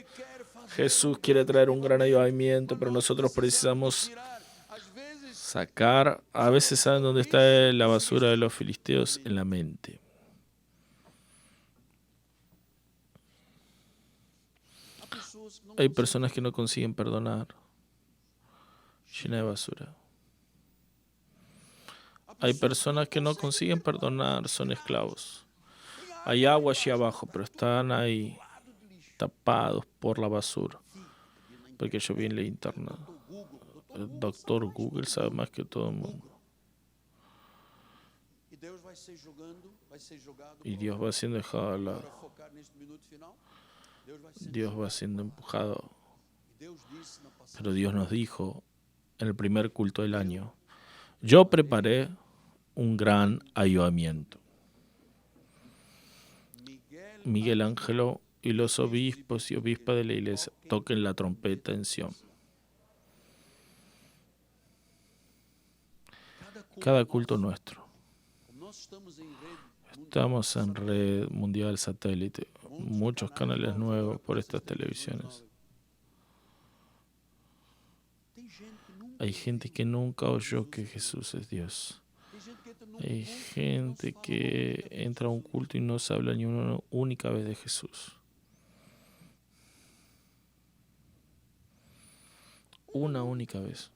Jesús quiere traer un gran avivamiento, pero nosotros precisamos sacar. A veces, ¿saben dónde está la basura de los filisteos? En la mente. Hay personas que no consiguen perdonar, llena de basura. Hay personas que no consiguen perdonar, son esclavos. Hay agua allí abajo, pero están ahí tapados por la basura. Porque yo vi en la internet. El doctor Google sabe más que todo el mundo. Y Dios va siendo dejado al lado. Dios va siendo empujado. Pero Dios nos dijo en el primer culto del año: yo preparé un gran avivamiento. Miguel Ángelo y los obispos y obispas de la iglesia toquen la trompeta en Sion. Cada culto nuestro. Estamos en red mundial satélite, muchos canales nuevos por estas televisiones. Hay gente que nunca oyó que Jesús es Dios. Hay gente que entra a un culto y no se habla ni una única vez de Jesús. Una única vez.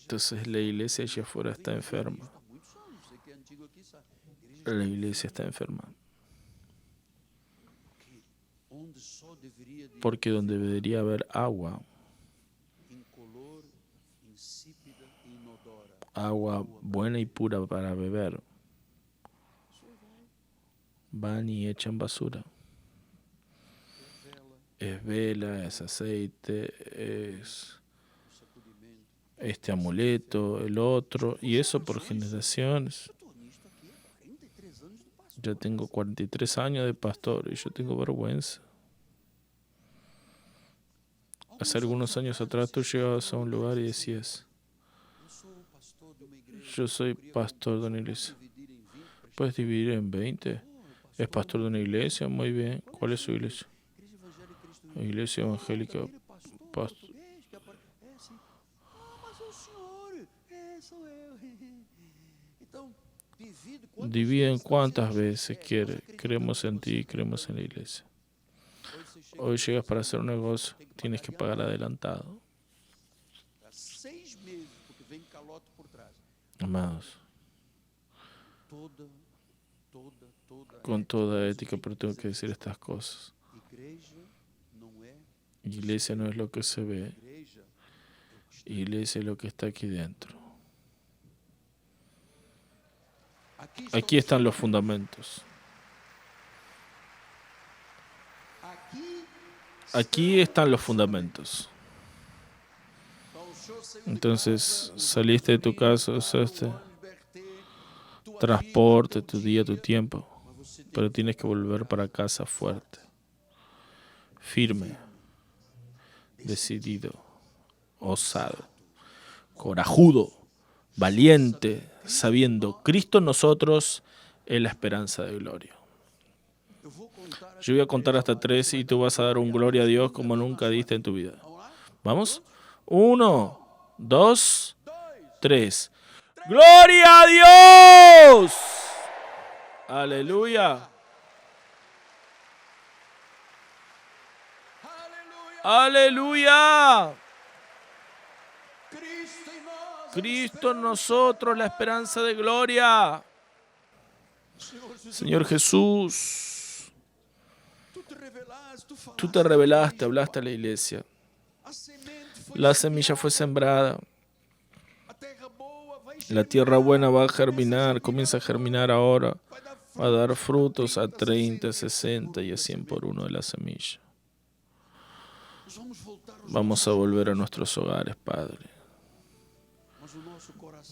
Entonces la iglesia allá afuera está enferma. La iglesia está enferma. Porque donde debería haber agua buena y pura para beber, van y echan basura. Es vela, es aceite, es este amuleto, el otro, y eso por generaciones. Yo tengo 43 años de pastor y yo tengo vergüenza. Hace algunos años atrás tú llegabas a un lugar y decías: yo soy pastor de una iglesia. ¿Puedes dividir en 20? ¿Es pastor de una iglesia? Muy bien. ¿Cuál es su iglesia? Iglesia evangélica. Dividen cuántas veces quiere. Creemos en ti, creemos en la iglesia. Hoy llegas para hacer un negocio, tienes que pagar adelantado. Amados, con toda ética, pero tengo que decir estas cosas. Iglesia no es lo que se ve. Iglesia es lo que está aquí dentro. Aquí están los fundamentos. Aquí están los fundamentos. Entonces, saliste de tu casa, usaste transporte, tu día, tu tiempo, pero tienes que volver para casa fuerte, firme, decidido, osado, corajudo, valiente, sabiendo Cristo en nosotros es la esperanza de gloria. Yo voy a contar hasta 3 y tú vas a dar un gloria a Dios como nunca diste en tu vida. ¿Vamos? 1, 2, 3. ¡Gloria a Dios! ¡Aleluya! ¡Aleluya! Cristo en nosotros, la esperanza de gloria. Señor Jesús, tú te revelaste, hablaste a la iglesia. La semilla fue sembrada. La tierra buena va a germinar, comienza a germinar ahora. Va a dar frutos a 30, 60 y a 100 por uno de la semilla. Vamos a volver a nuestros hogares, Padre.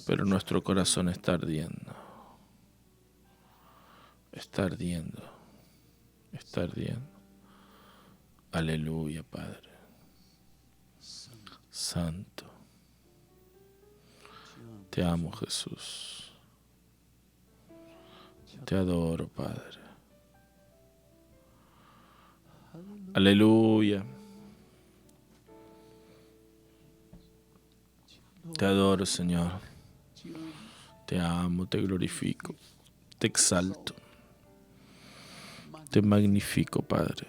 pero nuestro corazón está ardiendo. Está ardiendo. Está ardiendo. Aleluya, Padre. Santo. Te amo, Jesús. Te adoro, Padre. Aleluya. Te adoro, Señor. Te amo, te glorifico, te exalto. Te magnifico, Padre.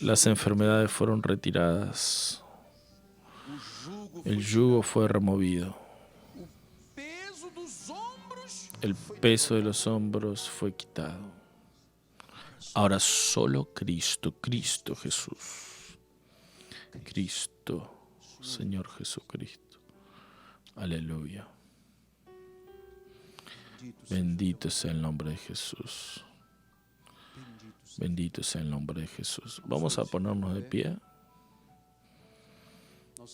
Las enfermedades fueron retiradas. El yugo fue removido. El peso de los hombros fue quitado. Ahora solo Cristo, Cristo Jesús. Cristo, Señor Jesucristo. Aleluya. Bendito sea el nombre de Jesús. Bendito sea el nombre de Jesús. Vamos a ponernos de pie.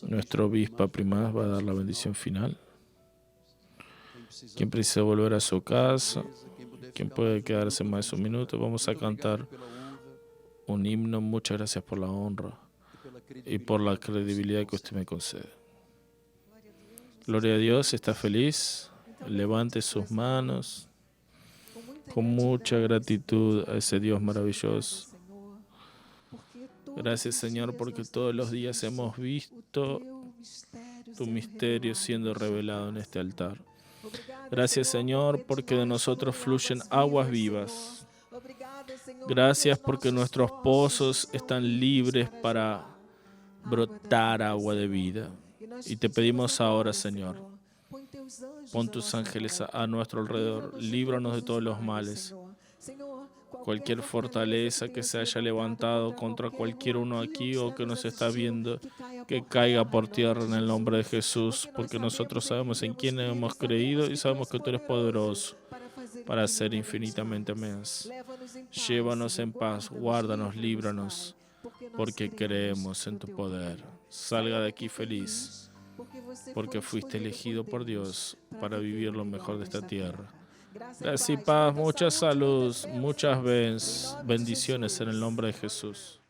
Nuestro obispo primaz va a dar la bendición final. Quien precisa volver a su casa, quien puede quedarse más de un minuto, vamos a cantar un himno. Muchas gracias por la honra y por la credibilidad que usted me concede. Gloria a Dios, está feliz. Levante sus manos con mucha gratitud a ese Dios maravilloso. Gracias, Señor, porque todos los días hemos visto tu misterio siendo revelado en este altar. Gracias, Señor, porque de nosotros fluyen aguas vivas. Gracias porque nuestros pozos están libres para brotar agua de vida. Y te pedimos ahora, Señor, pon tus ángeles a nuestro alrededor, líbranos de todos los males. Cualquier fortaleza que se haya levantado contra cualquier uno aquí o que nos está viendo, que caiga por tierra en el nombre de Jesús, porque nosotros sabemos en quién hemos creído y sabemos que tú eres poderoso para hacer infinitamente más. Llévanos en paz, guárdanos, líbranos, porque creemos en tu poder. Salga de aquí feliz, porque fuiste elegido por Dios para vivir lo mejor de esta tierra. Gracias y paz, mucha salud, muchas bendiciones en el nombre de Jesús.